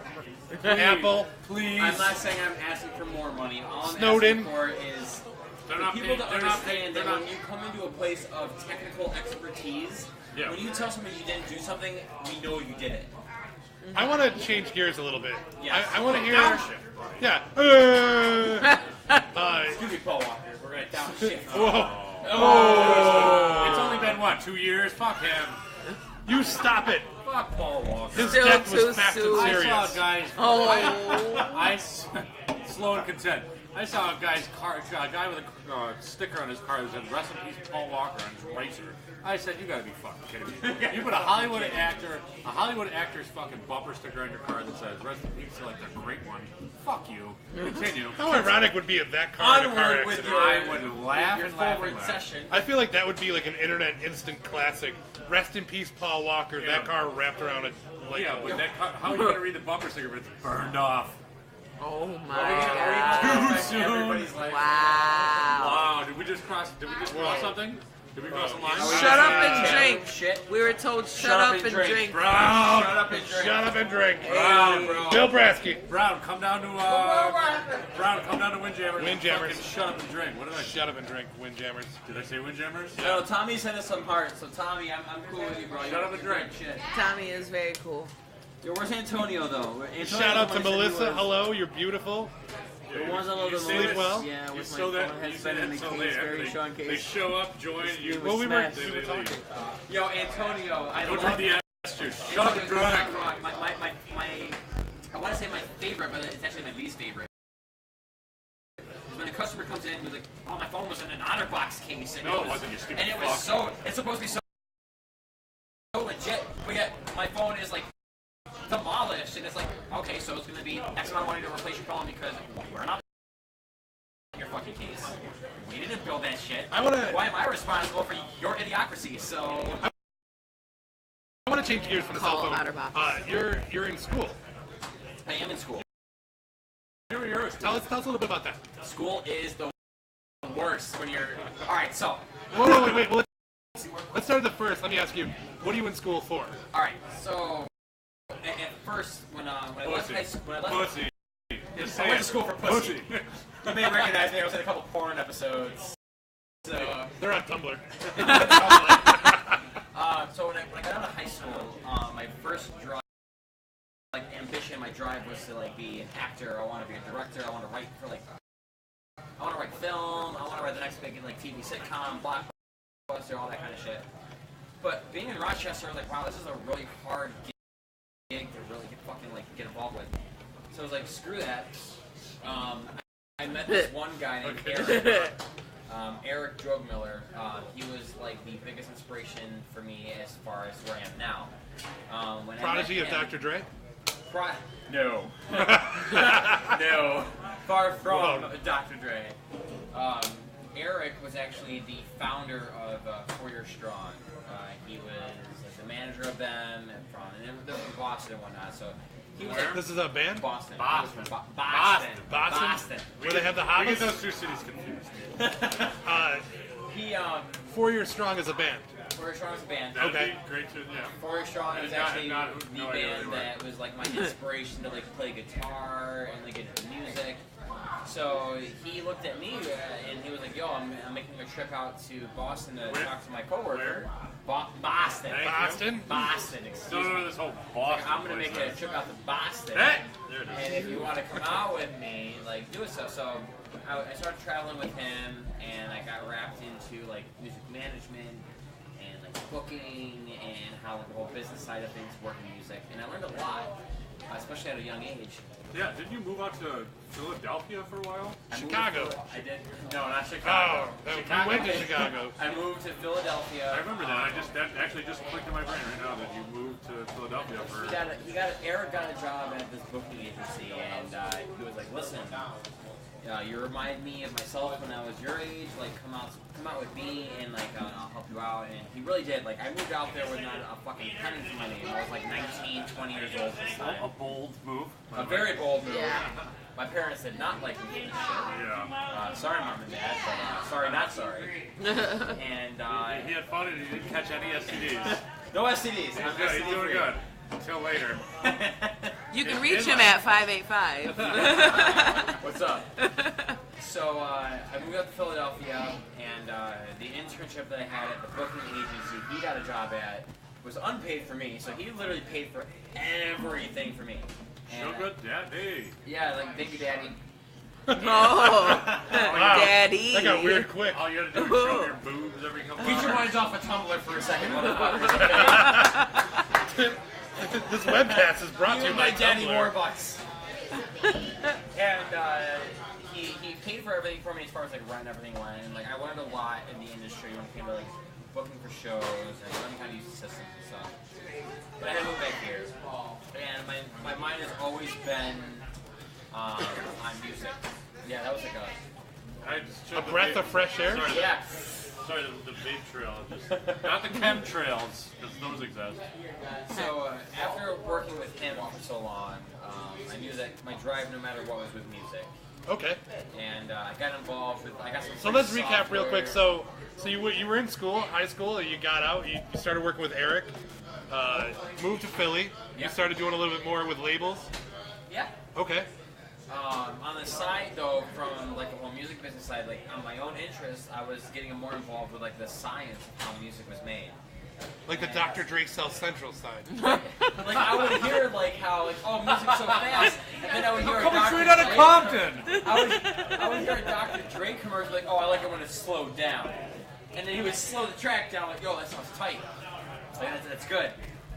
Apple. Please. I'm not saying I'm asking for more money. All I'm Snowden. asking for is They're for not people paying- to they're not understand paying- that they're when not- you come into a place of technical expertise, Yeah. when you tell someone you didn't do something, we know you did it. I want to change gears a little bit. Yes. I want to hear. Downshift. Yeah. Excuse me, Paul Walker. We're going to downshift. Whoa. It's only been what, 2 years? Fuck him. You stop it. Fuck Paul Walker. His Still death too was fast and soon. I serious. saw a guy's. Slow and content. I saw a guy's car, a guy with a sticker on his car that said "Rest in Peace, Paul Walker" on his racer. I said, "You gotta be fucking kidding me! You put a Hollywood actor's fucking bumper sticker on your car that says "Rest in Peace," like the great one. Fuck you. Continue. How ironic would be if that car in a car Onward with accident? your, I would laugh your and laugh forward and laugh. session. I feel like that would be like an internet instant classic. Rest in peace, Paul Walker. Yeah. That car wrapped around a lake. Yeah, but that car, how are you gonna read the bumper sticker if it's burned off? Oh my Too god. soon. Everybody's like, Wow. Wow, did we just cross something? Did we cross a line? Shut up and Yeah. drink. Shit. We were told shut up and drink. Brown! Shut up and drink. Shut up and drink. Brown, Bill Brasky. Brown, come down to Windjammers. Windjammers. Fucking shut up and drink. What did I say? Shut up and drink, Windjammers. Did I say Windjammers? No, Tommy sent us some hearts, so Tommy, I'm cool with you, bro. Shut up and drink. Shit. Tommy is very cool. Yo, where's Antonio, though? Antonio's Shout out the to one who said he Melissa. was- Hello, you're beautiful. The ones that love You the say most. that- well? Yeah, You with so my that phone you has say been in that the so case, they, very they, strong they case. show up, join you. Well, we were smashed. They leave. Yo, Antonio, I Don't love drink the ass juice. Shut up and drink. I want to say my favorite, but it's actually my least favorite. When the customer comes in and was like, oh, my phone was in an OtterBox case. And No, it was, wasn't, you stupid and it was fuck. so, it's supposed to be so legit, but yet my phone is like demolished, and it's like, okay, so it's going to be X amount of money to replace your phone because we're not your fucking case. We didn't build that shit. Why am I responsible for your idiocracy? So I want to change gears from the cell Call phone. OtterBox. You're in school. I am in school. Tell us a little bit about that. School is the worst when you're. All right, so Wait. Well, let's start at the first. Let me ask you, what are you in school for? all right, so at first when I left high school, Pussy. Just say I went it. to school for pussy. You may recognize me. I was in a couple porn episodes. So, They're on Tumblr. so when I got out of high school, my first drive, like ambition, my drive was to like be an actor. I want to be a director. I want to write for I want to write film. I want to write the next big like TV sitcom, blockbuster, all that kind of shit. But being in Rochester, I was like, wow, this is a really hard gig to really get involved with. So I was like, screw that. I met this one guy named Eric. Eric Drogmiller. He was like the biggest inspiration for me as far as where I am now. When Prodigy I of met him, Dr. Dre? No. No. Far from Whoa. Dr. Dre. Eric was actually the founder of 4 Year Strong. He was like the manager of them and they're from Boston and whatnot. So he was This is a band? Boston. Boston. He was from Boston. Boston? Where they have the We get Hobbits? those two cities confused. He 4 Year Strong is a band. 4 Year Strong is a band. That'd Okay. be great to, yeah. 4 Year Strong was Not- actually not- the no idea where band they were. that was like my inspiration to like play guitar and like get into music. So he looked at me and he was like, "Yo, I'm making a trip out to Boston to talk to my coworker." Boston. Thank you. Boston? Boston. Excuse No, me. this whole Boston. I'm gonna place make a thing. trip out to Boston. Hey! There it And is. if you want to come out with me, like, do it. So I started traveling with him, and I got wrapped into like music management and like booking and how like, the whole business side of things work in music. And I learned a lot. especially at a young age. Yeah, didn't you move out to Philadelphia for a while? I moved Chicago. I did. No, not Oh, Chicago. we went to Chicago. I moved to Philadelphia. I remember that. That actually just clicked in my brain right now that you moved to Philadelphia for. Eric got a job at this booking agency, and he was like, "Listen, you remind me of myself when I was your age. Like, come out with me, and like I'll help you out." And he really did. Like, I moved out there with not a fucking penny to my name. I was like 19, 20 years old this time. A bold move. A very bold move. Yeah. My parents did not like me for this shit. Yeah. Sorry, mom and dad, but sorry, not sorry. And He had fun and he didn't catch any STDs. no STDs. He's I'm good. He's STD doing free. good. Until later. You can reach him at 585. What's up? So I moved up to Philadelphia, and the internship that I had at the booking agency he got a job at was unpaid for me. So he literally paid for everything for me. So And, good, Daddy. Yeah, like thank you, Daddy. Oh, Daddy. That got weird quick. All you had to do was show your boobs every couple Get your hours. minds off a Tumblr for a second, motherfuckers. Okay? This webcast is brought to You you and by my Daddy Tumblr. Warbucks. And he paid for everything for me as far as like rent and everything went. And like I learned a lot in the industry when it came to like booking for shows and learning how to use the systems and stuff. But I had to move back here, and my mind has always been on music. Yeah, that was like I just A took the breath vape- of fresh air? Sorry, yeah. sorry, the vape trail. Just, not the chemtrails, because those exist. So after working with him for so long, I knew that my drive, no matter what, was with music. Okay. And I got involved with. I got some. So free let's recap real quick. software. So you were in school, high school, you got out, you started working with Eric, moved to Philly, you Yeah. started doing a little bit more with labels. Yeah. Okay. On the side, though, from like the whole music business side, like on my own interest, I was getting more involved with like the science of how music was made. Like the Dr. Dre South Central side. Like I would hear like how like oh music's so fast, and then I would hear a Coming Dr. straight out of Dre- Compton. I would hear a Dr. Dre commercial like oh I like it when it's slowed down, and then he would slow the track down like yo that sounds tight, like that's good.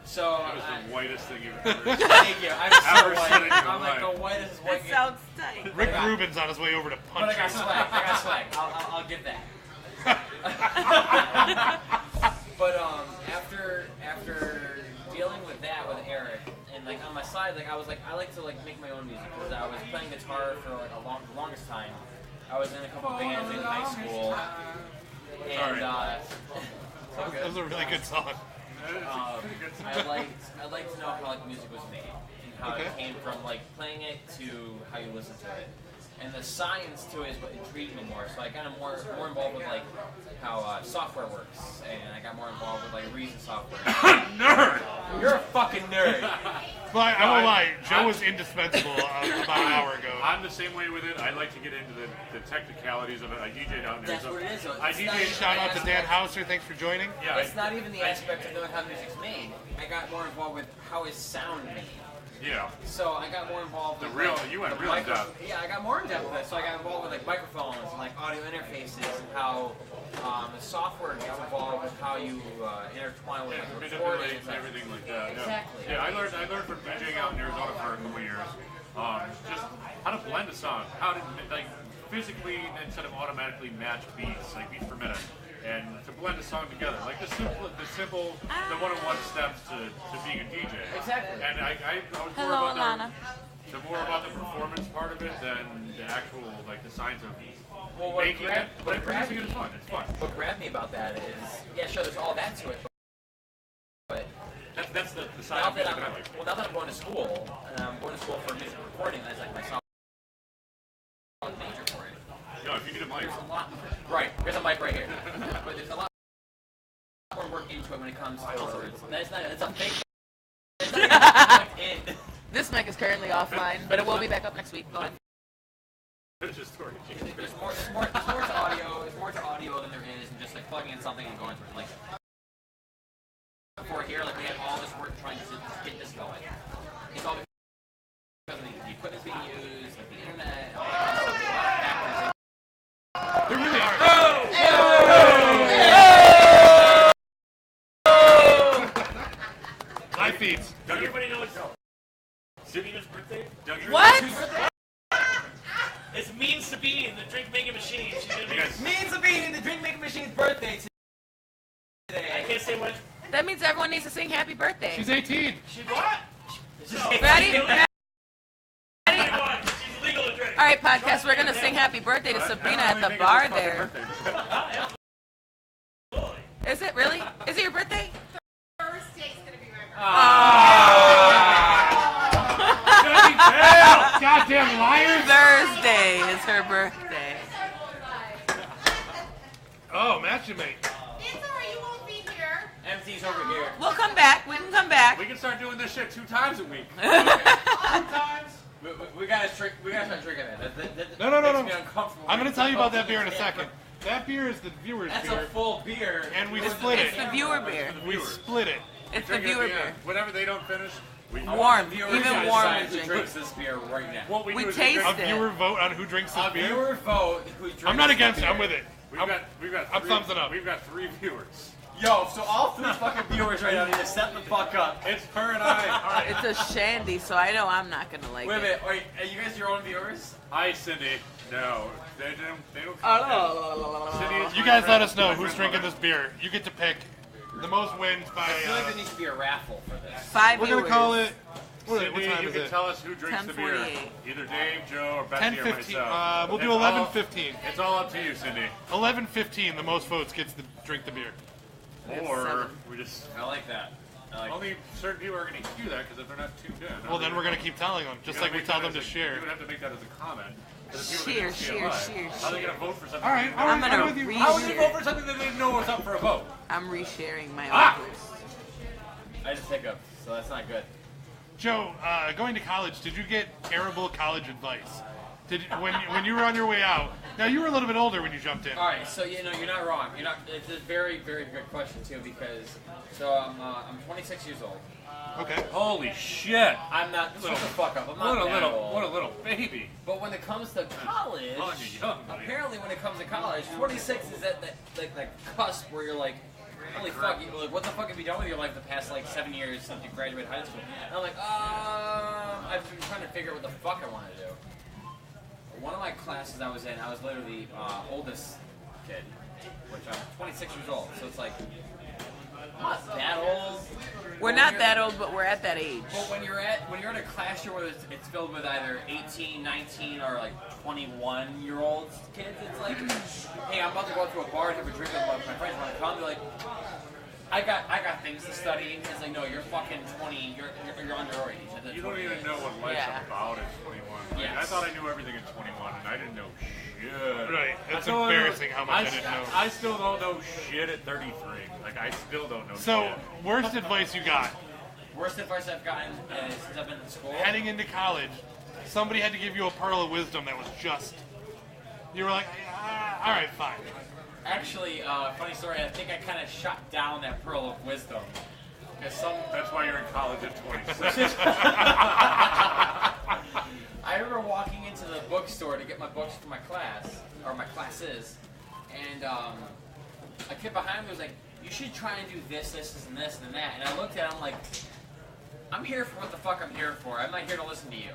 So That was the whitest thing you've ever seen. thank you. I'm so Ever white. said in your I'm like life. the whitest white. That sounds tight. Rick Rubin's on his way over to But I punch got you. swag. I got swag. I'll give that. But after dealing with that with Eric, and like on my side, like I was like I like to like make my own music because I was playing guitar for like the longest time. I was in a couple bands in high school, and That was a really good song. I like to know how like music was made and how Okay. it came from like playing it to how you listen to it. And the science to it is what intrigued me more. So I got more involved with like how software works, and I got more involved with like Reason software. Nerd! You're a fucking nerd. But I won't lie, Joe was indispensable about an hour ago. I'm the same way with it. I like to get into the technicalities of it. I DJ'd out there. That's what it is, though. I It's not DJ'd. even- Shout out to Dan Hauser, thanks for joining. Yeah, It's not even the aspect of knowing how music's made. I got more involved with how is sound made. yeah. So I got more involved with You went the real in depth. Yeah, I got more in depth with it. So I got involved with like microphones and like audio interfaces and how the software gets involved with how you intertwine with like recording Manipulate and and stuff. everything like that. Yeah. Exactly. Yeah, I learned from DJing out in Arizona for a couple of years. Just how to blend a song, how to like physically instead of automatically match beats, like beats per minute, and to blend a song together, like the one-on-one steps to being a DJ. Exactly. And I was more Hello, about Alana. more about the performance part of it than the actual like the science of Well, what making grabbed- it. what But grabbed producing it is me- fun. It's fun. What grabbed me about that is, yeah, sure, there's all that to it, but That's the now side of that music I'm that I like. well, now that I'm going to school and I'm going to school for music recording, that's like my solid major for it. Yo, if you need a mic. There's a lot. Right, there's a mic right here. But there's a lot more work into it when it comes to that's not it's a fake. It's not even in. This mic is currently offline, but it will be back up next week. Go ahead. It's just story. There's more to audio. There's more to audio than there is in just like plugging in something and going through it. Like before here, like we had all this work trying to just get this going. It's all because of the equipment's being used, like the internet, all that kind of stuff. A lot of factors. There really are. Live feeds. Everybody knows. Sabrina's birthday? What? It's Mean Sabine, the drink making machine. She's gonna be. Means of being the drink making machine's birthday today. I can't say what. That means everyone needs to sing happy birthday. She's 18. She what? Ready? She's legal to drink. All right, podcast. We're gonna sing happy birthday to Sabrina at the bar there. Is it really? Is it your birthday? Thursday's gonna be my birthday. Goddamn liars! Thursday is her birthday. Oh, match you mate. It's alright, you won't be here. MC's over here. We'll come back. We can come back. We can start doing this shit 2 times a week. We gotta start drinking it. No. Makes me uncomfortable. I'm going to tell you about that beer in a second. That beer is the viewer's That's beer, a full beer. and we split It's it. the viewer beer. We split it. It's the Drink it at viewer the end. beer. Whenever they don't finish, we Warm. Viewers Even gotta warm decide is who drink. drinks this beer right now. What we We do is taste A it. viewer vote on who drinks this A beer. viewer vote who drinks I'm not against this it. I'm beer. with it. We've got I'm three, thumbs it up. We've got 3 viewers. Yo, so all 3 fucking viewers right now need to set the fuck up. It's her and I. All right. It's a shandy, so I know I'm not gonna like Wait a it. minute, are you guys your own viewers? Hi, Cindy. No, they don't. Cindy is You my guys friend- let us know my who's friend drinking mother. this beer. You get to pick. The most wins by. I feel like there needs to be a raffle for this. 5 We're viewers. gonna call it. What Cindy, time you is can it? tell us who drinks the beer. 10:48. Either Dave, Joe, or Betsy 10:15. or myself. We'll do It's 11:15. It's all up to you, Cindy. 11:15. The most votes gets to drink the beer. have Or 7. we just I like that. I like only certain people are going to hear that because if they're not tuned in. Well, then we're gonna keep telling them, just like we tell them to You share. would have to make that as a comment. For the people that Share, didn't see it share, live. share, How are they going to vote for something? All right, they all didn't right, I'm I'm gonna with you. know? How would they reshare. vote for something that they didn't know was up for a vote? I'm resharing my Ah! own post. I just hiccup, so that's not good. Joe, going to college, did you get terrible college advice? Did when you were on your way out? Now you were a little bit older when you jumped in. All right, so you're not wrong. You're not. It's a very, very good question too because I'm 26 years old. Okay. Holy shit! I'm not. Shut the fuck up. I'm not that old. What a little baby. But when it comes to college, Oh, you're young, buddy. apparently when it comes to college, 26 is at that cusp where you're like, holy fuck, like what the fuck have you done with your life the past like 7 years since you graduated high school? And I'm like, I've been trying to figure out what the fuck I want to do. One of my classes I was in, I was literally the oldest kid, which I'm 26 years old, so it's like, I'm not that old. We're not that old, but we're at that age. But when you're in a classroom where it's filled with either 18, 19, or like 21-year-old kids, it's like, hey, I'm about to go to a bar and have a drink with my friends. Want to come? They're like, I got things to study. It's like, no, you're fucking 20. You're under our age. At the You don't 20 even years. know what life's Yeah. about at 21. Like, Yes. I thought I knew everything at 21, and I didn't know shit. Right. It's I still don't know- embarrassing how much I didn't know. I still don't know shit at 33. Like, I still don't know So, shit. worst advice you got Worst advice I've gotten since I've been in school. heading into college? Somebody had to give you a pearl of wisdom that was just. You were like, all right, fine. Actually, funny story. I think I kind of shot down that pearl of wisdom. Because That's why you're in college at 26. I remember walking into the bookstore to get my books for my class, or my classes, and a kid behind me was like, you should try and do this, and this, and that. And I looked at him like, I'm here for what the fuck I'm here for. I'm not here to listen to you.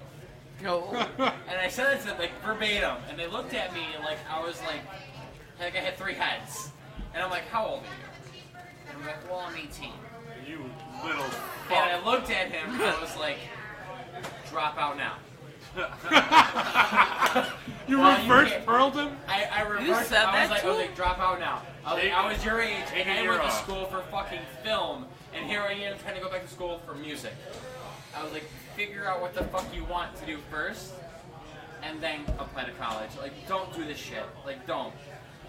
No. And I said it to them like verbatim, and they looked at me and like I was like I had 3 heads. And I'm like, how old are you? And I'm like, well, I'm 18. You little And I fuck. looked at him and I was like, drop out now. You Well, you reverse can't- pearled him? I reversed. You said I was that like, too? drop out now. I was your age, Take and a I year went to off. school for fucking film, and here I am trying to go back to school for music. I was like, figure out what the fuck you want to do first, and then apply to college. Like, don't do this shit. Like, don't.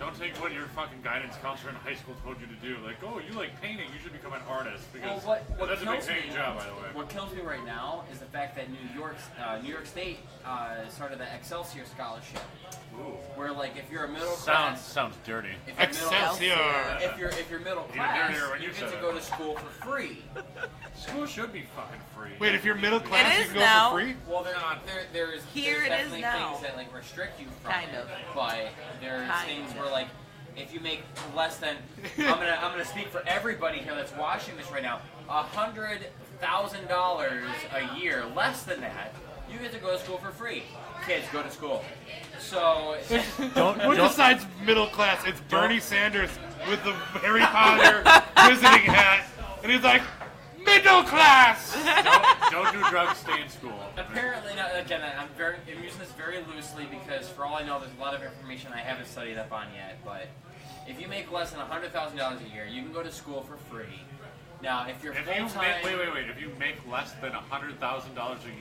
Don't take what your fucking guidance counselor in high school told you to do. Like, oh, you like painting, you should become an artist. Because what that's a big kills paying me- job, by the way. What kills me right now is the fact that New York State started the Excelsior Scholarship, Ooh. where like if you're a middle Sounds class, dirty. if you're middle, Excelsior! if you're middle Even class, dirtier when you you get said to it. go to school for free. School should be fucking free. Wait, if you're middle class, It you is can go now. for free? Well, there's Here there's it is definitely now. things that like restrict you from Kind it, of. but there's Kind things of. where like if you make less than, I'm gonna speak for everybody here that's watching this right now, $100,000 a year, less than that, you get to go to school for free. Kids, go to school. So, Who decides middle class? It's Bernie Sanders with the Harry Potter visiting hat, and he's like, middle class. Don't do drugs. Stay in school. apparently, now, again, I'm using this very loosely because for all I know, there's a lot of information I haven't studied up on yet. But if you make less than $100,000 a year, you can go to school for free. Now, if you're If you full-time... make, wait. If you make less than $100,000 a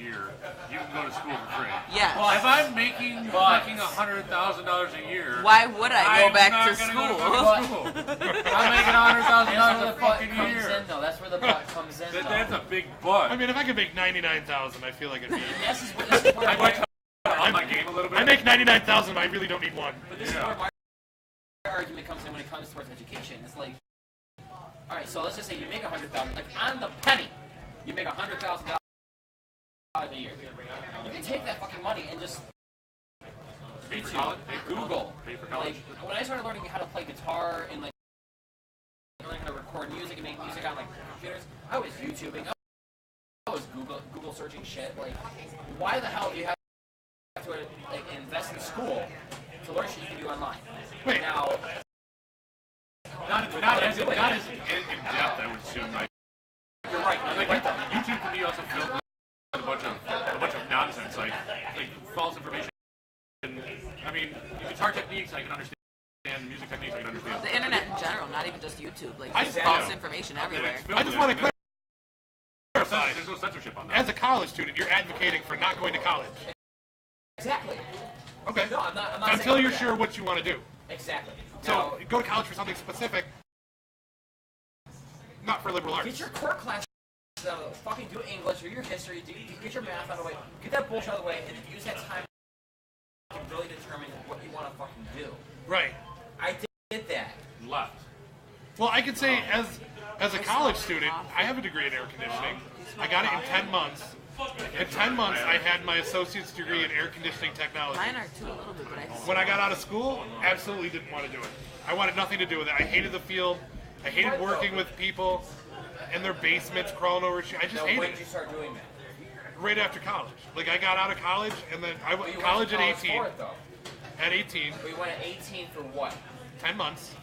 year, you can go to school for free. Yes. If I'm making fucking $100,000 a year, Why would I go I'm back not to gonna school? Go to school. I'm making $100,000 a fucking comes year. in, though. That's where the butt comes in, though. That's a big butt. I mean, if I could make 99,000, I feel like it'd be. This is where I'd like to up my game a little bit. I make 99,000, but I really don't need one. But this is where my argument comes in when it comes towards education. It's like, all right, so let's just say you make $100,000, like on the penny, you make $100,000 a year. You can take that fucking money and just YouTube, Google. Like when I started learning how to play guitar and like learning how to record music and make music on like computers, I was YouTubing. I was Google searching shit. Like, why the hell do you have to like invest in school to learn shit you can do online? Wait. Now, Not as in depth, I would assume. Like, you're right. like YouTube can be also filled with a bunch of nonsense, like false information. I mean, guitar techniques I can understand, music techniques I can understand. The internet in general, not even just YouTube. Like, I there's just- false information everywhere. I just want to clarify. There's no censorship on that. As a college student, you're advocating for not going to college. Exactly. Okay. No, I'm not Until saying you're that. sure what you want to do. Exactly. So go to college for something specific, not for liberal Get arts. your core class out of the way. Fucking do English or your history. Get your math out of the way. Get that bullshit out of the way, and then use that time to really determine what you want to fucking do. Right. I did that. Left. Well, I could say as a college student, I have a degree in air conditioning. I got it in 10 months. In 10 months, I had my associate's degree in air conditioning technology. Mine are too, a little bit, but I When I got out of school, absolutely didn't want to do it. I wanted nothing to do with it. I hated the field. I hated working with people in their basements, crawling over shit. I just Now, hated when it. did you start doing that? Right after college. Like, I got out of college, and then I went You to college went at to college 18. for it, though. At 18, But you went at 18 for what? 10 months.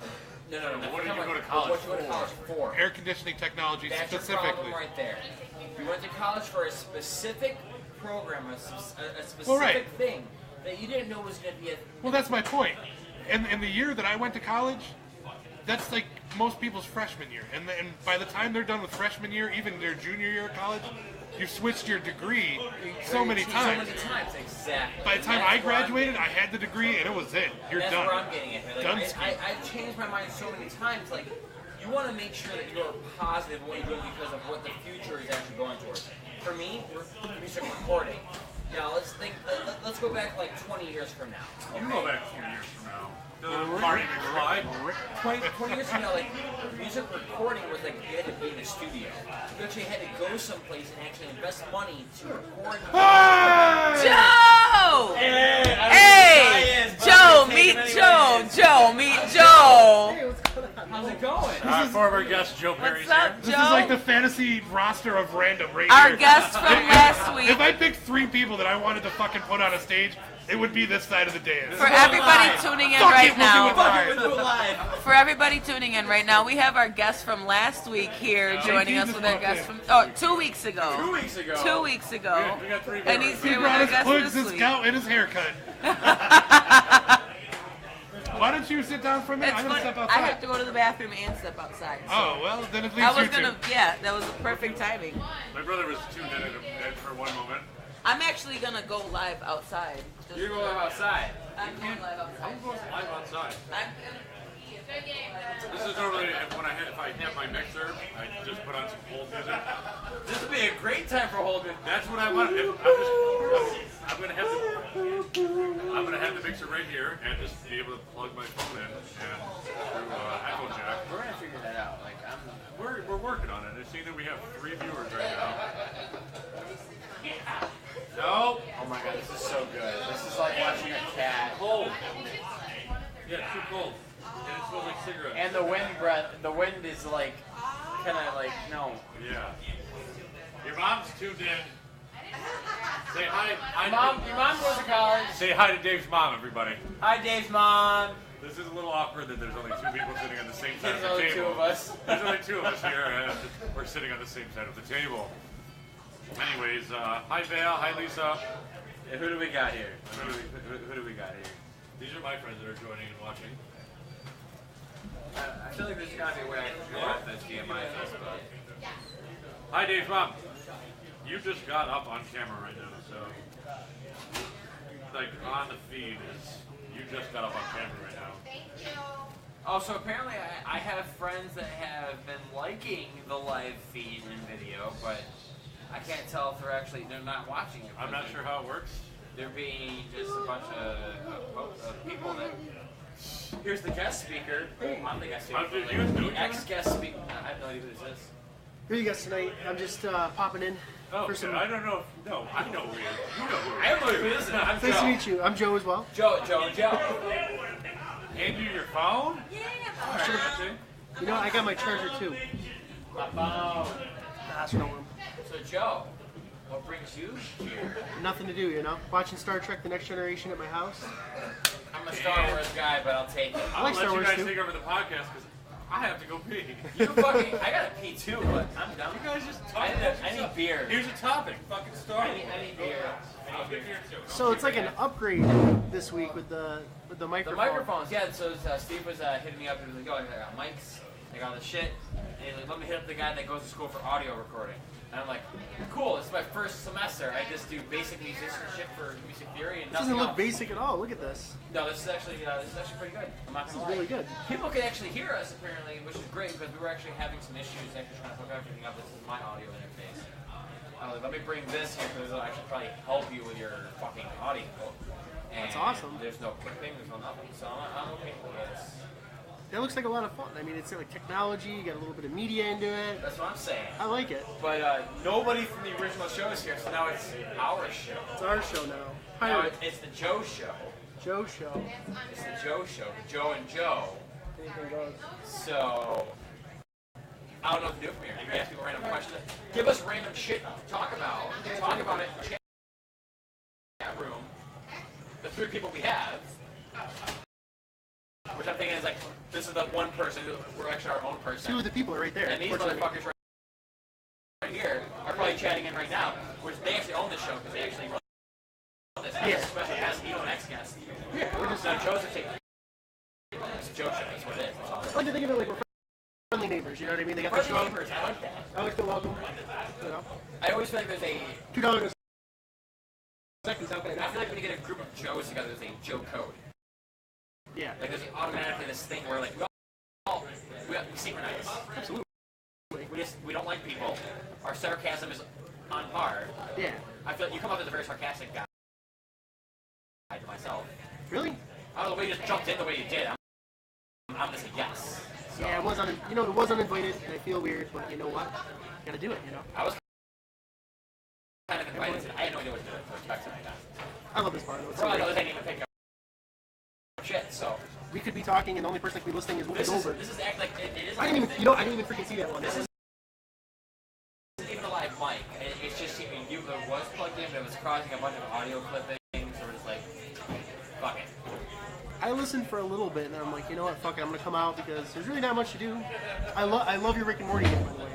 No. What did you go to What college you went to college for? Air conditioning technology That's your specifically. problem right there. You went to college for a specific program, a specific Well, right. thing that you didn't know was going to be a... Well, that's my point. And in the year that I went to college, that's like most people's freshman year. And by the time they're done with freshman year, even their junior year of college, you've switched your degree so many times. So many times, exactly. By the time I graduated, I had the degree, and it was it. You're That's done. where I'm getting at. Like, Done. I've changed my mind so many times. Like, you want to make sure that you're positive in what you're doing because of what the future is actually going towards. For me, music recording. Now, let's go back like 20 years from now. You can go back 20 years from now. Marty McFly. 20 years from now, like, music recording was like you had to be in a studio. You actually had to go someplace and actually invest money to record. Joe! Hey! Joe, meet Joe! Joe, meet Joe! How's it going? Former guest Joe Perry's What's here. up, This is like Joe? the fantasy roster of random right Our here. guest from last week. If I picked 3 people that I wanted to fucking put on a stage, it would be this side of the dance. For everybody tuning in Fuck right it, we'll do it now, live. for everybody tuning in right now, we have our guest from last week here joining us with our guest from 2 weeks ago. 2 weeks ago. 2 weeks ago. We got 3 And viewers. he's He here with brought our his guest plugs, this his week. gout, and his haircut. Why don't you sit down for a minute? It's I'm gonna funny. step I outside. have to go to the bathroom and step outside. So Oh, well, then it I leaves was you two. gonna, yeah, that was the perfect timing. My brother was tuned in for one moment. I'm actually gonna go live outside. Just- You're going outside. I'm going live outside. I'm outside. I'm This is normally if I have my mixer, I just put on some old music. This would be a great time for Holden. That's what I want. I'm gonna have the mixer right here and just be able to plug my phone in and through headphone jack. We're gonna figure that out. Like, We're working on it. I see that we have 3 viewers right now. No. oh my god, this is so good. This is like watching a cat. Cold. Yeah, it's too cold. And it's smells like cigarettes. And the wind is like, kind of like, no. Yeah. Your mom's tuned in. Say hi. Your mom goes to college. Say hi to Dave's mom, everybody. Hi, Dave's mom. This is a little awkward that there's only two people sitting on the same side There's of the only table. two of us. There's only two of us here, and we're sitting on the same side of the table. Anyways, hi Val, hi Lisa. Yeah, who do we got here? Who do we got here? These are my friends that are joining and watching. I feel like there's got to be a way I can go off this via my Facebook. Hi Dave's mom. You just got up on camera right now, so like on the feed is you just got up on camera right now. Thank you. Oh, so apparently I have friends that have been liking the live feed and video, but I can't tell if they're not watching it. I'm not sure how it works. They're being just a bunch of people that. Here's the guest speaker. I'm the guest speaker. The ex-guest speaker. I have no idea who this is. Who are you guys tonight? I'm just popping in. Oh, for some... I don't know. No, I know who he is. You know who he is. I don't know who this is. I'm Nice Joe. to meet you. I'm Joe as well. Joe. Hand you your phone? Yeah. You know, I got my charger too. My phone. That's no one. So Joe, what brings you here? Nothing to do, you know. Watching Star Trek: The Next Generation at my house. I'm a Star Wars guy, but I'll take it. I like Star I'll let Wars you guys too. take over the podcast because I have to go pee. I gotta pee too, but I'm done. You guys just talk. I need beer. Here's a topic. Fucking Star Wars. I need beer. I'll get beer too. So it's like an upgrade this week with the The microphone. microphones, yeah. So Steve was hitting me up and he was like, "Oh, I got mics, I got all this shit." And he's like, "Let me hit up the guy that goes to school for audio recording." And I'm like, "Cool, this is my first semester. I just do basic musicianship for music theory and This nothing doesn't look else." basic at all. Look at this. No, this is actually pretty good. I'm not This gonna is lie. really good. People can actually hear us apparently, which is great because we were actually having some issues actually trying to hook everything up. This is my audio interface. I was like, let me bring this here because it'll actually probably help you with your fucking audio. And That's awesome. There's no clipping, there's no nothing, so I'm okay with this. That looks like a lot of fun. I mean, it's like technology. You got a little bit of media into it. That's what I'm saying. I like it. But nobody from the original show is here, so now it's our show. It's our show now. Now Pirate it's the Joe Show. Joe show. It's the Joe Show. Joe and Joe. Anything goes. So, I don't know what to do from here. You can ask people random questions. Give us random shit to talk about. Talk about it in the chat room. The 3 people we have. Which I'm thinking is like, this is the one person, we're actually our own person. 2 of the people are right there. And these fortunately. motherfuckers right here are probably chatting in right now, which they actually own this show because they actually run this. Yeah. Special guest, Edo and ex-guest. We're just Joe's taking. It's a Joe show, that's what it is. That's all. I like to think of it like we're friendly neighbors. You know what I mean? They got the Friendly show. neighbors, I like that. I like to welcome. You know, I always feel like there's a. $2 seconds. How can I I not? feel like when you get a group of Joes together, there's a Joe code. Yeah. Like there's automatically this thing where like we synchronize. Absolutely. We don't like people. Our sarcasm is on par. Yeah. I feel like you come up as a very sarcastic guy to myself. Really? I don't know the way you just jumped in the way you did. I'm gonna say yes. So, Yeah, it was it was uninvited, and I feel weird, but you know what? Gotta do it, you know. I was kind of invited. I had no idea what to do. So respect tonight. I love this part. Though. It's For all I so know, great. they didn't even pick up shit. So We could be talking, and the only person that could be listening is over. this is act like it is. I didn't even, I didn't even freaking see that one. This is even a live mic. It's just it was plugged in, but it was causing a bunch of audio clippings. So we're just like, fuck it. I listened for a little bit, and then I'm like, you know what? Fuck it. I'm gonna come out because there's really not much to do. I love your Rick and Morty game, by the way.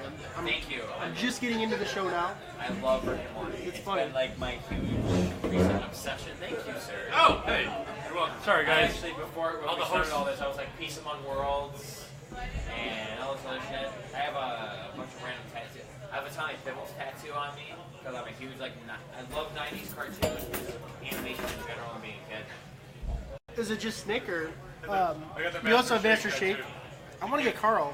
Thank you. I'm just getting into the show now. I love Rick and Morty. It's It's funny. been like my huge recent obsession. Thank you, sir. Oh, hey. You're welcome. Sorry, guys. Actually, before when All we the started hosts. all this, I was like, Peace Among Worlds and all this other shit. I have a bunch of random tattoos. I have a Tommy Pibbles tattoo on me because I'm a huge I love 90s cartoons, animation in general, and being a kid. Is it just Nick or? I got the You also have Master Master Shake Shake. tattoo. I want to get Carl.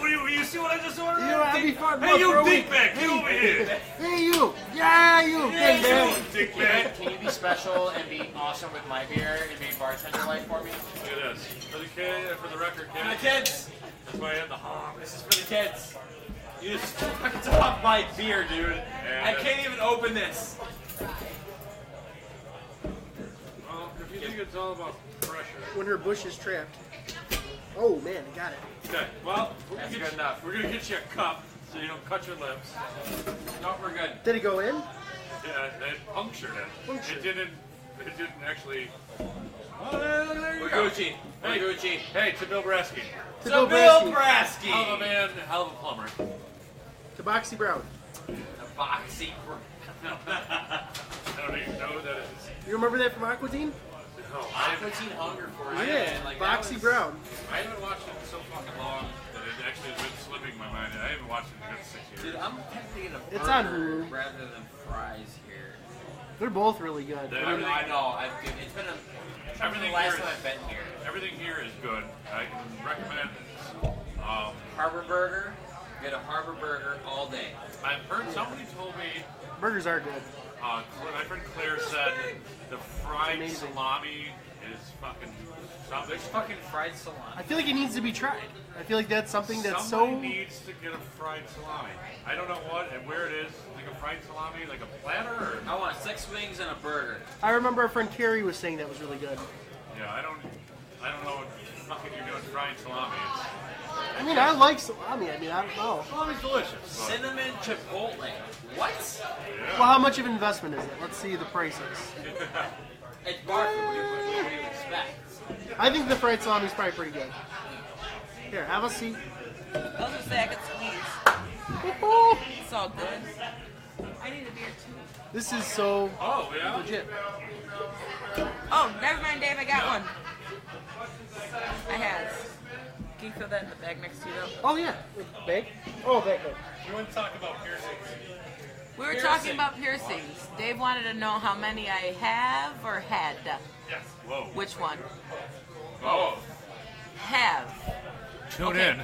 You see what I just ordered? You know, that'd be fun. Hey, you for a week. dickbag, get over here. Hey, you. Yeah, you. Big man. Dickbag. Can you be special and be awesome with my beer and be bartender life for me? Look at this. For the kid, for the record, For the kid. kids! That's why I had the honk. This is for the kids. You just fucking top my beer, dude. I can't even open this. Well, if you think it's all about pressure. When her bush is trapped. Oh man, I got it. Okay. Well, That's good enough. We're gonna get you a cup so you don't cut your lips. No, we're good. Did it go in? Yeah, it punctured it. Punctured. It didn't. It didn't actually. We're Gucci. We're Hey, Gucci. Hey, to Bill Brasky. To So Bill Bill Brasky. Hell of a Brasky. man, hell of a plumber. To Boxy Brown. The boxy. I don't even know who that is. You remember that from Aquatine? No, Aquatine Hunger for you. Yeah, man. Like, that Boxy was- Brown. I haven't watched it in so fucking long that it actually has been slipping my mind. I haven't watched it in a good 6 years. Dude, I'm tempted to get a It's on burger Hulu. rather than fries here. They're both really good. They're- I know. Dude, it's been Everything the last here time is- I've been here. Everything here is good. I can recommend this. Harbor Burger. Get a Harbor Burger all day. I've heard somebody told me, Burgers are good. my friend Claire said the fried Amazing. salami is fucking something. There's fucking fried salami. I feel like it needs to be tried. I feel like that's something that's Somebody so. needs to get a fried salami. I don't know what and where it is. Like a fried salami, like a platter, or I want 6 wings and a burger. I remember our friend Carrie was saying that was really good. yeah, I don't know what fucking you're doing fried salami. I mean, I like salami. I mean, I don't know. Salami's delicious. But, Cinnamon Chipotle. What? Well, how much of an investment is it? Let's see the prices. It's Barker. What do you expect? I think the fried salami is probably pretty good. Here, have a seat. I was gonna say I could squeeze. It's all good. I need a beer too. This is so oh yeah. legit. Oh, never mind, Dave. I got one. I have. Can you throw that in the bag next to you, though? Oh yeah, bag. Oh, bag. You want to talk about piercings? We were talking about piercings. Dave wanted to know how many I have or had. Yes. Whoa. Which one? Oh. Have. Tune in.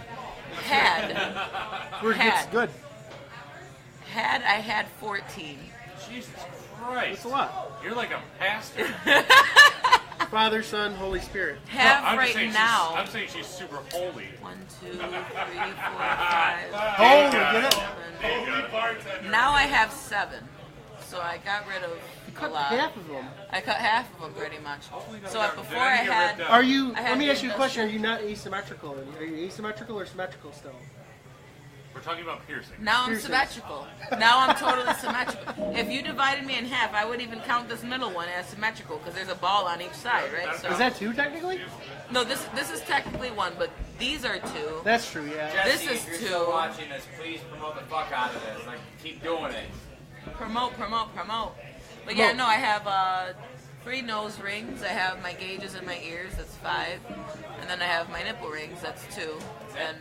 Had. We're Had. it's good. Had. I had 14. Jesus Christ. It's a lot. You're like a pastor. Father, Son, Holy Spirit. Have I'm just right saying now. I'm saying she's super holy. 1, 2, 3, 4, 5. Holy, get it? Seven. Now I have 7. So I got rid of a Cut lot. half of them. I cut half of them pretty much. So Did before I any get had. ripped out? Are you? I had Let me the ask you a question. Are industrial- you not asymmetrical? Are you asymmetrical or symmetrical still? We're talking about piercing. Now I'm Piercings. symmetrical. Now I'm totally symmetrical. If you divided me in half, I would even count this middle one as symmetrical because there's a ball on each side, right? So Is that two technically? no, this is technically one, but these are 2. That's true. Yeah. This Jesse, is if you're 2. still watching this, please promote the fuck out of this. Like, keep doing it. Promote. But yeah, no, I have 3 nose rings. I have my gauges in my ears. That's 5, and then I have my nipple rings. That's 2, and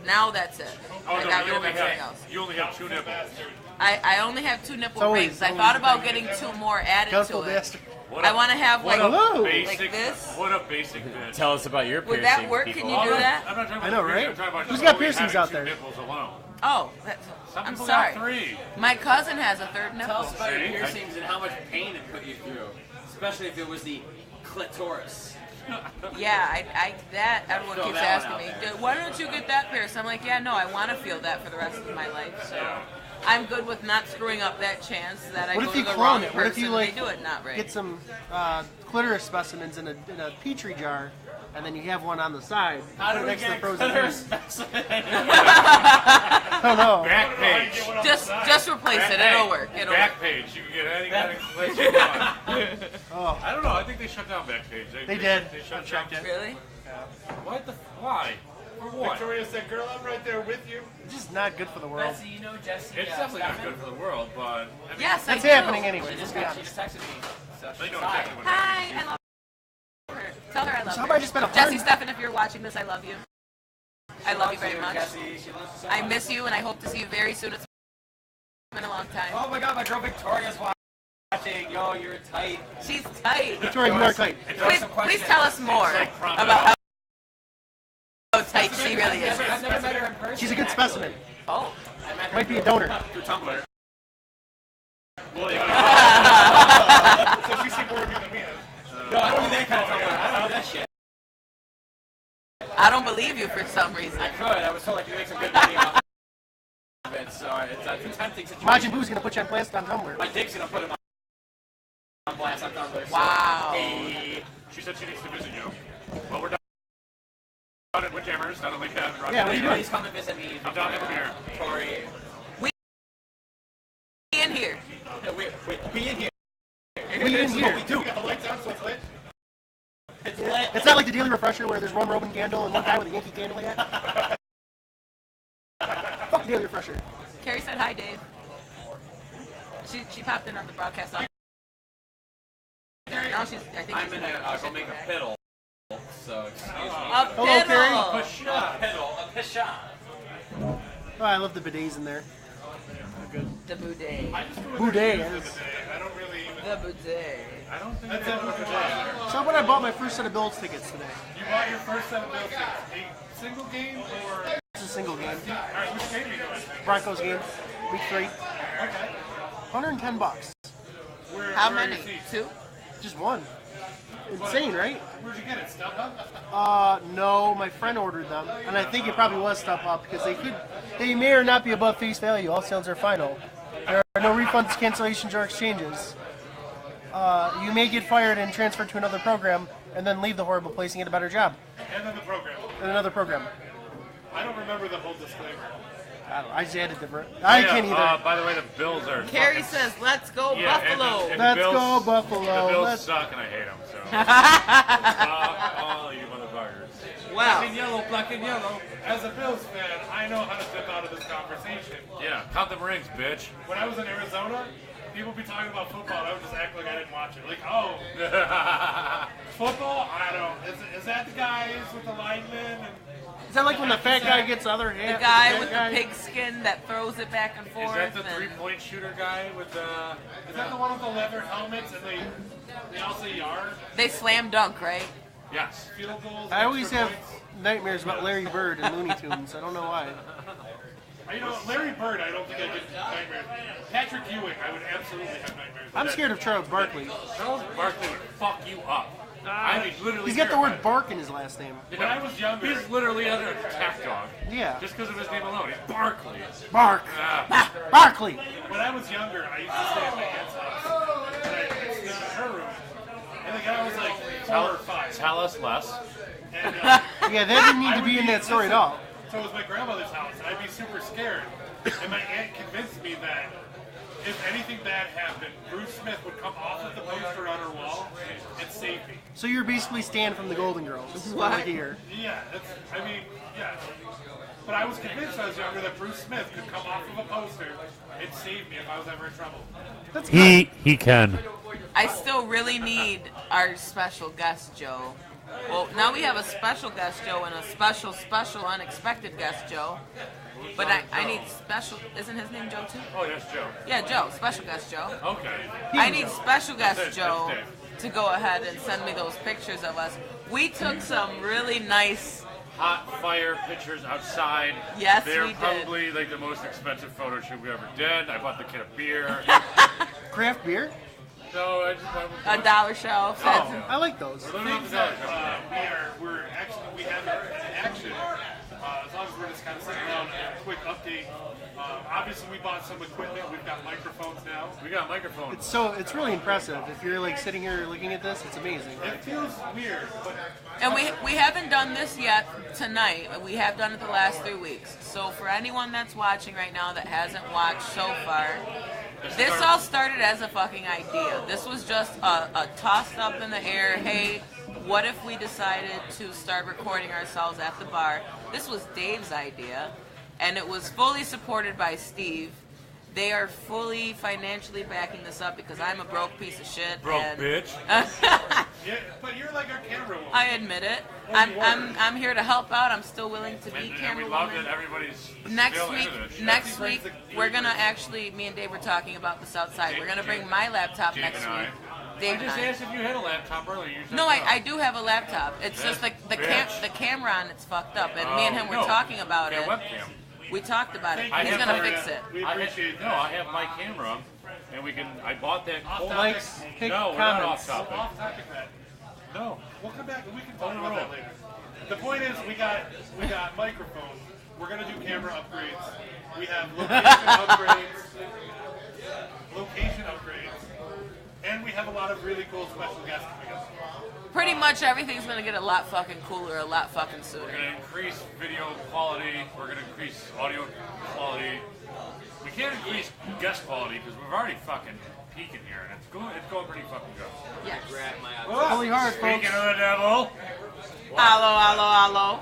now that's it. Oh I no, got you rid of only everything have else. you only have 2 nipples. I only have 2 nipple always- rings. I always thought a about thing. getting 2 more added Council to it. bastard. What I want to have what like a Hello. basic, Like this? What a basic bitch. Tell us about your Would piercing. that work? people. Can you Oh, do no, that? I'm not talking about I know, the piercing, right? I'm talking about Who's just got always piercings having out 2 there? nipples alone. Oh, Some I'm people sorry. got 3. My cousin has a 3rd Tell nipple. us about your See? piercings and how much pain it put you through. Especially if it was the clitoris. Yeah, that everyone Throw keeps that one asking me. out there. Why don't you get that pierced? I'm like, yeah, no, I want to feel that for the rest of my life. So I'm good with not screwing up that chance that I What go if you to the clone wrong it? What if person you and like they do it not right. get some clitoris specimens in a petri jar, and then you have one on the side, How put do it we next to the get frozen clitoris food. specimen? I don't know. Back page. Just replace it. It'll work. It'll work. Back page. You can get any kind of glitch you want. Oh, I don't know. I think they shut down Backpage. They did. They I shut checked down. it. Really? What the? Why? For what? Victoria said, "Girl, I'm right there with you." it's just not good for the world. Betsy, you know Jesse. It's definitely not good for the world, but I mean, Yes, I That's do. happening anyway. She Let's just, be she honest. just texted me. So they she's know fine. exactly what Hi, I love her. Tell her I love Somebody her. just spent a Jesse hundred- Stefan, if you're watching this, I love you. I love you very much. Jesse, she loves you so I much. miss you, and I hope to see you very soon. It's been a long time. Oh my god, my girl Victoria's watching. Yo, you're tight. She's tight. Victoria, you are tight. Please tell us more about how tight she really is. I've never met her in person. She's a good specimen. Oh. I met her Might be a donor. through Tumblr. So she seemed more of you than me. No, I don't do that kind of Tumblr. I don't do that shit. I don't believe you for some reason. I could. I was told like you make some good money off of it, so it's a tempting situation. Majin Buu's gonna put you on blast on Tumblr. My dick's gonna put him on blast on Tumblr. So. Wow. Hey. She said she needs to visit you. Well, we're done. out at Windjammers, down at Lake Cabin. Yeah, what are you doing? Please come to visit me. I'm down in here. Tori. We in here. We in here. We in here. We do. We got the lights on, so it's lit. It's lit. It's not like the Daily Refresher where there's one Roman candle and one guy with a Yankee candle hat. Fuck the Daily Refresher. Carrie said hi, Dave. She popped in on the broadcast. Now she's, I think I'm gonna go make a piddle. So excuse me. A Hello, Carrie. piddle. A pisha. Oh, I love the bidets in there. The boudet. Boudet. I don't really even. The boudet. I don't think That's it. So when I bought my first set of Bills tickets today, You bought your first set of Bills tickets. A single game or? it's a single game. Alright, which game are you going? Broncos game, week 3. Okay. $110. Where, How where are many? your seats? 2? Just one. Insane, right? Where'd you get it? StubHub? No, my friend ordered them, and I think it probably was StubHub because they may or not be above face value. All sales are final. There are no refunds, cancellations, or exchanges. You may get fired and transferred to another program, and then leave the horrible place and get a better job And then the program. in another program. I don't remember the whole disclaimer. I don't know. I just added different. I can't either. By the way, the Bills are. Carrie fucking- says, "Let's go Yeah, and Buffalo." the Let's Bills- go Buffalo. The Bills Let's- suck, and I hate them. So. All you motherfuckers. Wow. Black and yellow. As a Bills fan, I know how to step out of this conversation. Yeah, count them rings, bitch. When I was in Arizona, people would be talking about football, and I would just act like I didn't watch it. Like, oh, football? I don't. Is that the guys with the linemen? And Is that like when the fat guy gets the other The half? guy fat with the guy? pig skin that throws it back and Is forth. that the and- three-point shooter guy with the? is that the one with the leather helmets and they all say yard? They slam dunk, right? Yes. Field goals? I always extra have points? nightmares about Larry Bird and Looney Tunes. I don't know why. You know, Larry Bird, I don't think I get nightmares. Patrick Ewing, I would absolutely have nightmares. I'm scared of Charles Barkley. Charles Barkley would fuck you up. I mean, literally. He's got the word terrified. bark in his last name. When I was younger, He's literally under attack dog. Yeah. Just because of his name alone. He's Barkley. Bark. Ah. Barkley. when I was younger, I used to stay at my aunt's house, and I'd sleep in her room, and the guy was like 4 or 5. Tell us less. And, Yeah, that didn't need I to would be in that story at all. So it was my grandmother's house, and I'd be super scared. And my aunt convinced me that if anything bad happened, Bruce Smith would come off of the poster on her wall and save me. So you're basically Stan from the Golden Girls. For like a year. Yeah, yeah. But I was convinced when I was younger that Bruce Smith could come off of a poster and save me if I was ever in trouble. That's good. He can. I still really need our special guest, Joe. Well, now we have a special guest, Joe, and a special, unexpected guest, Joe. But I need special. Isn't his name Joe too? Oh, yes, Joe. Yeah, Joe. Special guest, Joe. Okay. I need special guest That's it, Joe that's to go ahead and send me those pictures of us. We took some really nice. Hot fire pictures outside. Yes, They're we did. probably like the most expensive photo shoot we ever did. I bought the kid a beer. Craft beer? No, I just A dollar shelf. Oh. I like those. Things that we have in action, as long as we're just kind of sitting down and a quick update. Obviously, we bought some equipment. We've got microphones now. We got microphones. It's really impressive. If you're like sitting here looking at this, it's amazing. It feels weird, but And we haven't done this yet tonight. We have done it the last 3 weeks. So for anyone that's watching right now that hasn't watched so far, this all started as a fucking idea. This was just a tossed up in the air, hey, what if we decided to start recording ourselves at the bar? This was Dave's idea, and it was fully supported by Steve. They are fully financially backing this up because I'm a broke piece of shit. Broke and bitch. yeah, but you're like our camera woman. I admit it. I'm here to help out. I'm still willing to be And we camera love woman. that everybody's Next still week, into this shit. next week we're gonna actually. Me and Dave were talking about this outside. We're gonna bring my laptop Dave next and I. week. I Dave and just I. asked if you had a laptop earlier. You said No, I do have a laptop. It's just like the Bitch. camera on it's fucked up, and me and him were No, talking about get it. a webcam. We talked about it. I He's have gonna my- fix it. We appreciate that. No, I have my camera, and we can. I bought that. Likes, pick No, we're not comments. off topic. Off topic that. No. We'll come back and we can talk about that later. The point is, we got microphones. We're gonna do camera upgrades. We have location upgrades, and we have a lot of really cool special guests coming up. Pretty much much everything's gonna get a lot fucking cooler, a lot fucking sooner. We're gonna increase video quality. We're gonna increase audio quality. We can't increase guest quality because we've already fucking peaking here, and it's going pretty fucking good. Yes. Holy hard, Speaking folks. of the devil, Hello.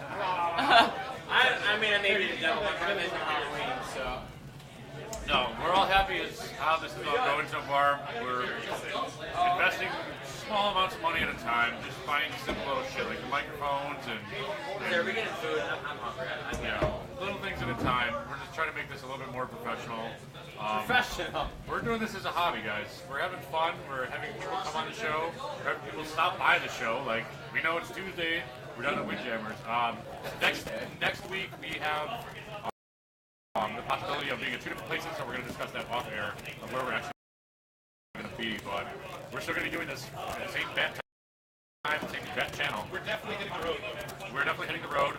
I mean, I may be the devil, but I'm in Halloween, so. no, we're all happy as how this is all going so far. We're investing small amounts of money at a time, just buying simple little shit like the microphones and Are we getting food? I'm hungry. little things at a time. We're just trying to make this a little bit more professional. Professional. We're doing this as a hobby, guys. We're having fun. We're having people come on the show. We're having people stop by the show. Like, we know it's Tuesday. We're done at Windjammers. Next week, we have the possibility of being at 2 different places, so we're going to discuss that off air of where we're actually going to be. But we're still going to be doing this at the same bat time, same bat channel. We're definitely hitting the road. We're definitely hitting the road.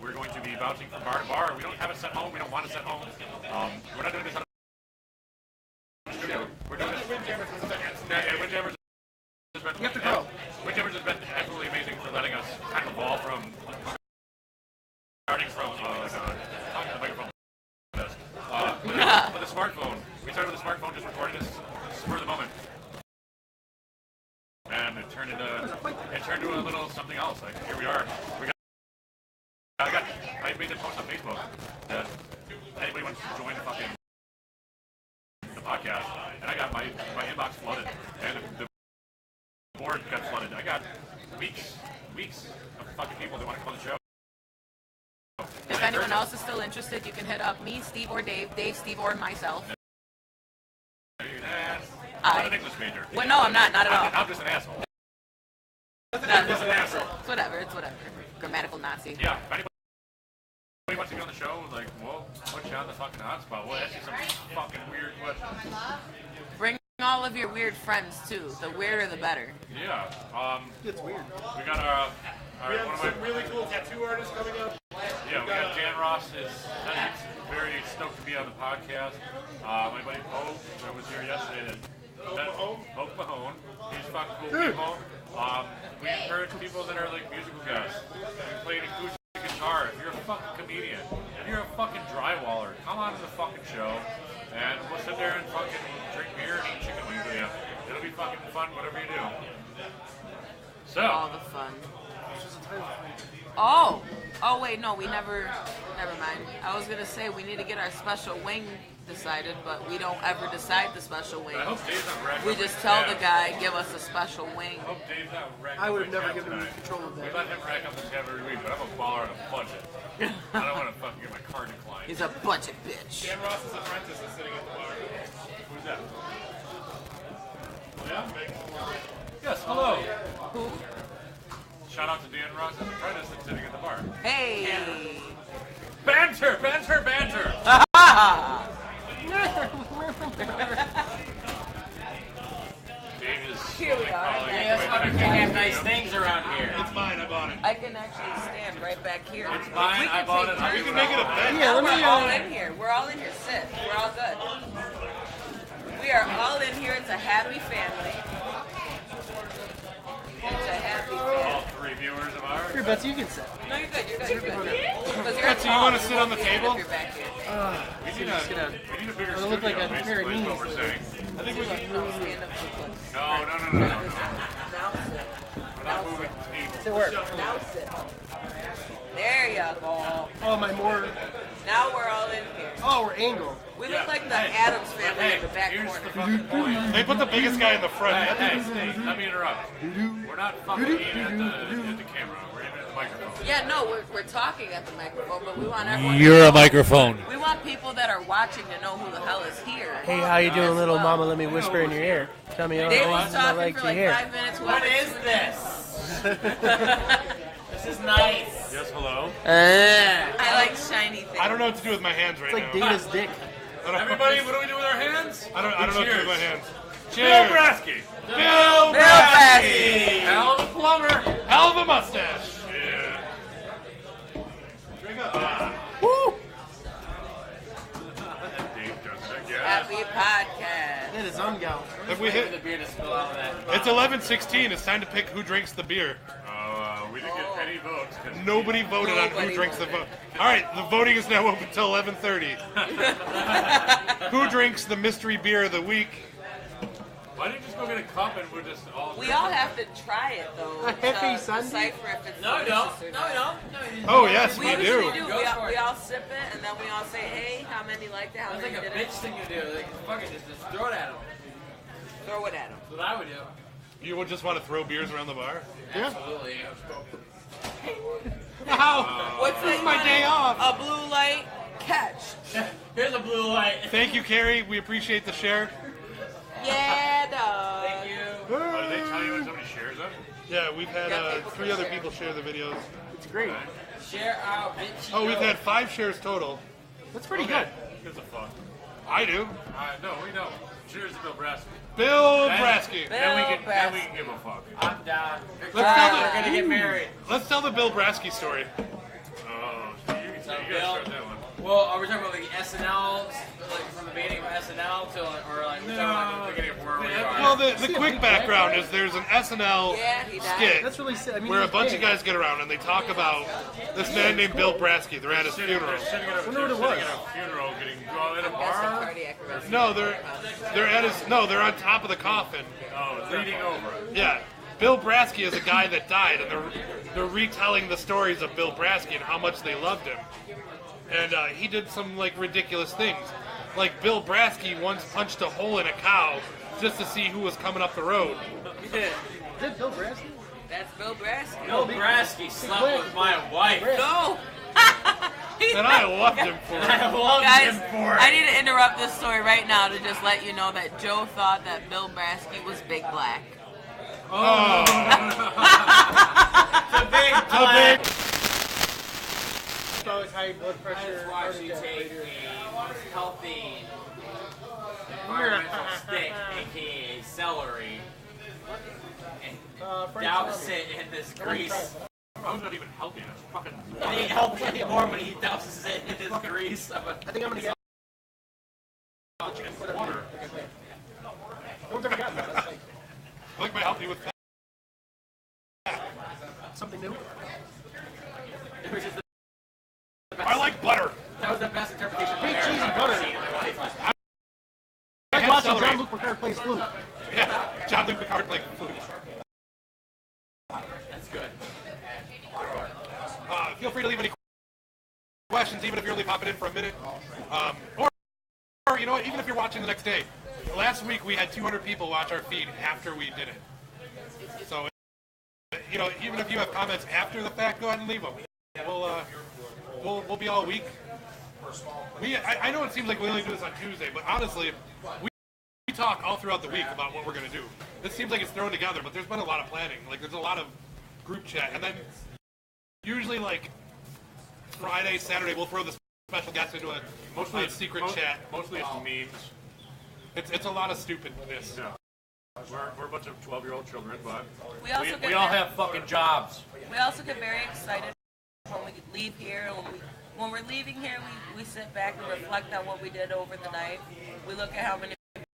We're going to be bouncing from bar to bar. We don't have a set home. We don't want a set home. We're not doing this on a studio. We're doing this at Windjammers. You have to grow. Windjammers has been absolutely amazing for letting us kind of evolve from starting from talking to the microphone. With a smartphone. We started with a smartphone, just recording this for the moment. And it turned into a little something else. Like, here we are. I made a post on Facebook that anybody wants to join the podcast, and I got my inbox flooded, and the board got flooded. I got weeks of fucking people that want to come on the show. If anyone else is still interested, you can hit up me, Steve, or Dave, Steve, or myself. I'm an English major. Well, no, I'm not at all. I'm just an asshole. It's whatever. Grammatical Nazi. Yeah, if anybody wants to be on the show, like, we'll put you on the fucking hotspot. We'll ask you some fucking weird questions. Bring all of your weird friends too. The weirder, the better. Yeah. It's weird. We got our We have one of some my, really cool tattoo artists coming up. yeah, we got Dan Ross is very stoked to be on the podcast. My buddy Pope that was here yesterday. Pope Mahone. He's fucking cool people. We encourage people that are like musical guests. You play an acoustic guitar. If you're a fucking comedian, if you're a fucking drywaller, come on to the fucking show, and we'll sit there and fucking drink beer and eat chicken wings with you. It'll be fucking fun, whatever you do. All So, the fun. Oh wait, no, we never mind. I was gonna say we need to get our special wing decided, but we don't ever decide the special wing. I hope Dave's not racking We up just my tell tab. the guy, give us a special wing. I hope Dave's not racking I up would have my never tab given him tonight. control of We that. let him rack up his tab every week, but I'm a baller on a budget. I don't want to fucking get my card declined. He's a budget bitch. Dan Ross's apprentice is sitting at the bar. Who's that? Yeah? Yes, hello. Who? Shout out to Dan Ross's apprentice that's sitting at the bar. Hey. Banter! Dave is Here we are. Hey, us fuckers can have nice things around here. It's mine, I bought it. I can actually stand right back here. It's mine, We I can bought take it. I turns. can make it a bed. Yeah, let me. We're all in here. We're all in here. Sit. We're all good. We are all in here. It's a happy family. It's a happy family. All three viewers of ours. Here, Betsy, you can sit. No, you're good. You're good. Because you're Betsy, you tall, wanna sit on the won't be table? if you're back here. We need a bigger It'll studio, look like a pair of basically, is what knees. we're saying. I think we can stand up to put. No. Now sit. We're not moving tables. Sit where? Now sit. There you go. Oh, my more. Now we're all in here. Oh, we're angled. We look like the Addams family in the back Here's corner. the fucking point. They put the biggest guy in the front. Hey, let me interrupt. We're not fucking aiming at the camera. We're aiming at the microphone. Yeah, no, we're talking at the microphone, but we want everyone. You're to a know. microphone. We want people that are watching to know who the hell is here. Hey, how you doing, As little well. mama? Let me whisper in your ear. Tell me all Dave the was things I talking like for to like hear. 5 minutes. What is this? This is nice. Yes, hello. I like shiny things. I don't know what to do with my hands right It's like now. Data's dick. Everybody, what do we do with our hands? I don't know what to do with my hands. Bill Cheers. Brasky. Bill Brasky. Al the plumber. Hell of a mustache. Yeah. Drink up. Woo! Dave does it again. Happy podcast. That is ungal. If we hit, The beer to spill out of that. it's 11:16. It's time to pick who drinks the beer. We didn't get any votes. 'Cause Nobody voted on who Nobody drinks the voted. vote. All right, the voting is now open till 11:30. Who drinks the mystery beer of the week? Why don't you just go get a cup and we'll just all. We all have to try it though. A Hefe to Sunday? decipher if it's No, delicious or no, not. no. Oh yes, We we usually do. do. Go We for all, it. we all sip it and then we all say, hey, how many liked it? How That's many like a didn't? bitch thing to do. Like, fucking just throw it at him. Throw it at them. That's what I would do. You would just want to throw beers around the bar? Absolutely. Ow! What's This is that my one? day off. A blue light catch. Here's a blue light. Thank you, Carrie. We appreciate the share. Yeah, dog. Thank you. Oh, did they tell you when somebody shares them? Yeah, we've had Yeah, people 3 can other share. people share the videos. It's great. Share out, bitch. Oh, we've had 5 shares total. That's pretty Okay. good. Gives a fuck. I do. No, we don't. Cheers to Bill Brasky. Bill Brasky. Then we Bill can give a fuck. I'm down. Let's tell We're the gonna get married. let's tell the Bill Brasky story. Oh, so you gotta Bill. start that one. Well, are we talking about like SNL, like from the beginning of SNL to, or like we're talking about the beginning of where we are? Well, the quick background is there's an SNL Yeah, he died. skit That's really sick. I mean, where a he's bunch big. of guys get around and they talk about this man named Bill Brasky. They're at his funeral. They're sitting at a, wonder what it they're sitting was. at a funeral getting drawn in a That's a bar. cardiac arrest. No, they're at his they're on top of the coffin. Oh, leaning over. Yeah. Bill Brasky is a guy that died, and they're retelling the stories of Bill Brasky and how much they loved him. And he did some like ridiculous things. Like Bill Brasky once punched a hole in a cow just to see who was coming up the road. Is that Bill Brasky? That's Bill Brasky. Bill Brasky slept with my wife. No. And I loved him for it. I loved Guys, him for it. I need to interrupt this story right now to just let you know that Joe thought that Bill Brasky was Big Black. The big A black. big- Always high blood I pressure. just watched you take a healthy environmental stick, aka celery, and douse it in this grease. How's that even healthy? It's fucking. It ain't healthy anymore when he douses it in this grease. I think I'm gonna get. Water. What have I gotten? That's like I like my healthy with something new. It was just I like butter. that was the best interpretation of Big marriage cheesy I've butter. ever seen in my life. I like had watching celery. Jean-Luc Picard plays flute. Yeah, John Luke Picard like food. That's good. Feel free to leave any questions, even if you're only popping in for a minute. Or you know what, even if you're watching the next day. Last week we had 200 people watch our feed after we did it. So, you know, even if you have comments after the fact, go ahead and leave them. We'll be all week. I know it seems like we only do this on Tuesday, but honestly, we talk all throughout the week about what we're going to do. This seems like it's thrown together, but there's been a lot of planning. Like, there's a lot of group chat. And then usually, like, Friday, Saturday, we'll throw the special guest into a secret chat. Mostly it's memes. It's a lot of stupidness. Yeah. We're a bunch of 12-year-old children, but We also get we all have fucking jobs. We also get very excited when we leave here. When we're leaving here, we sit back and reflect on what we did over the night. We look at how many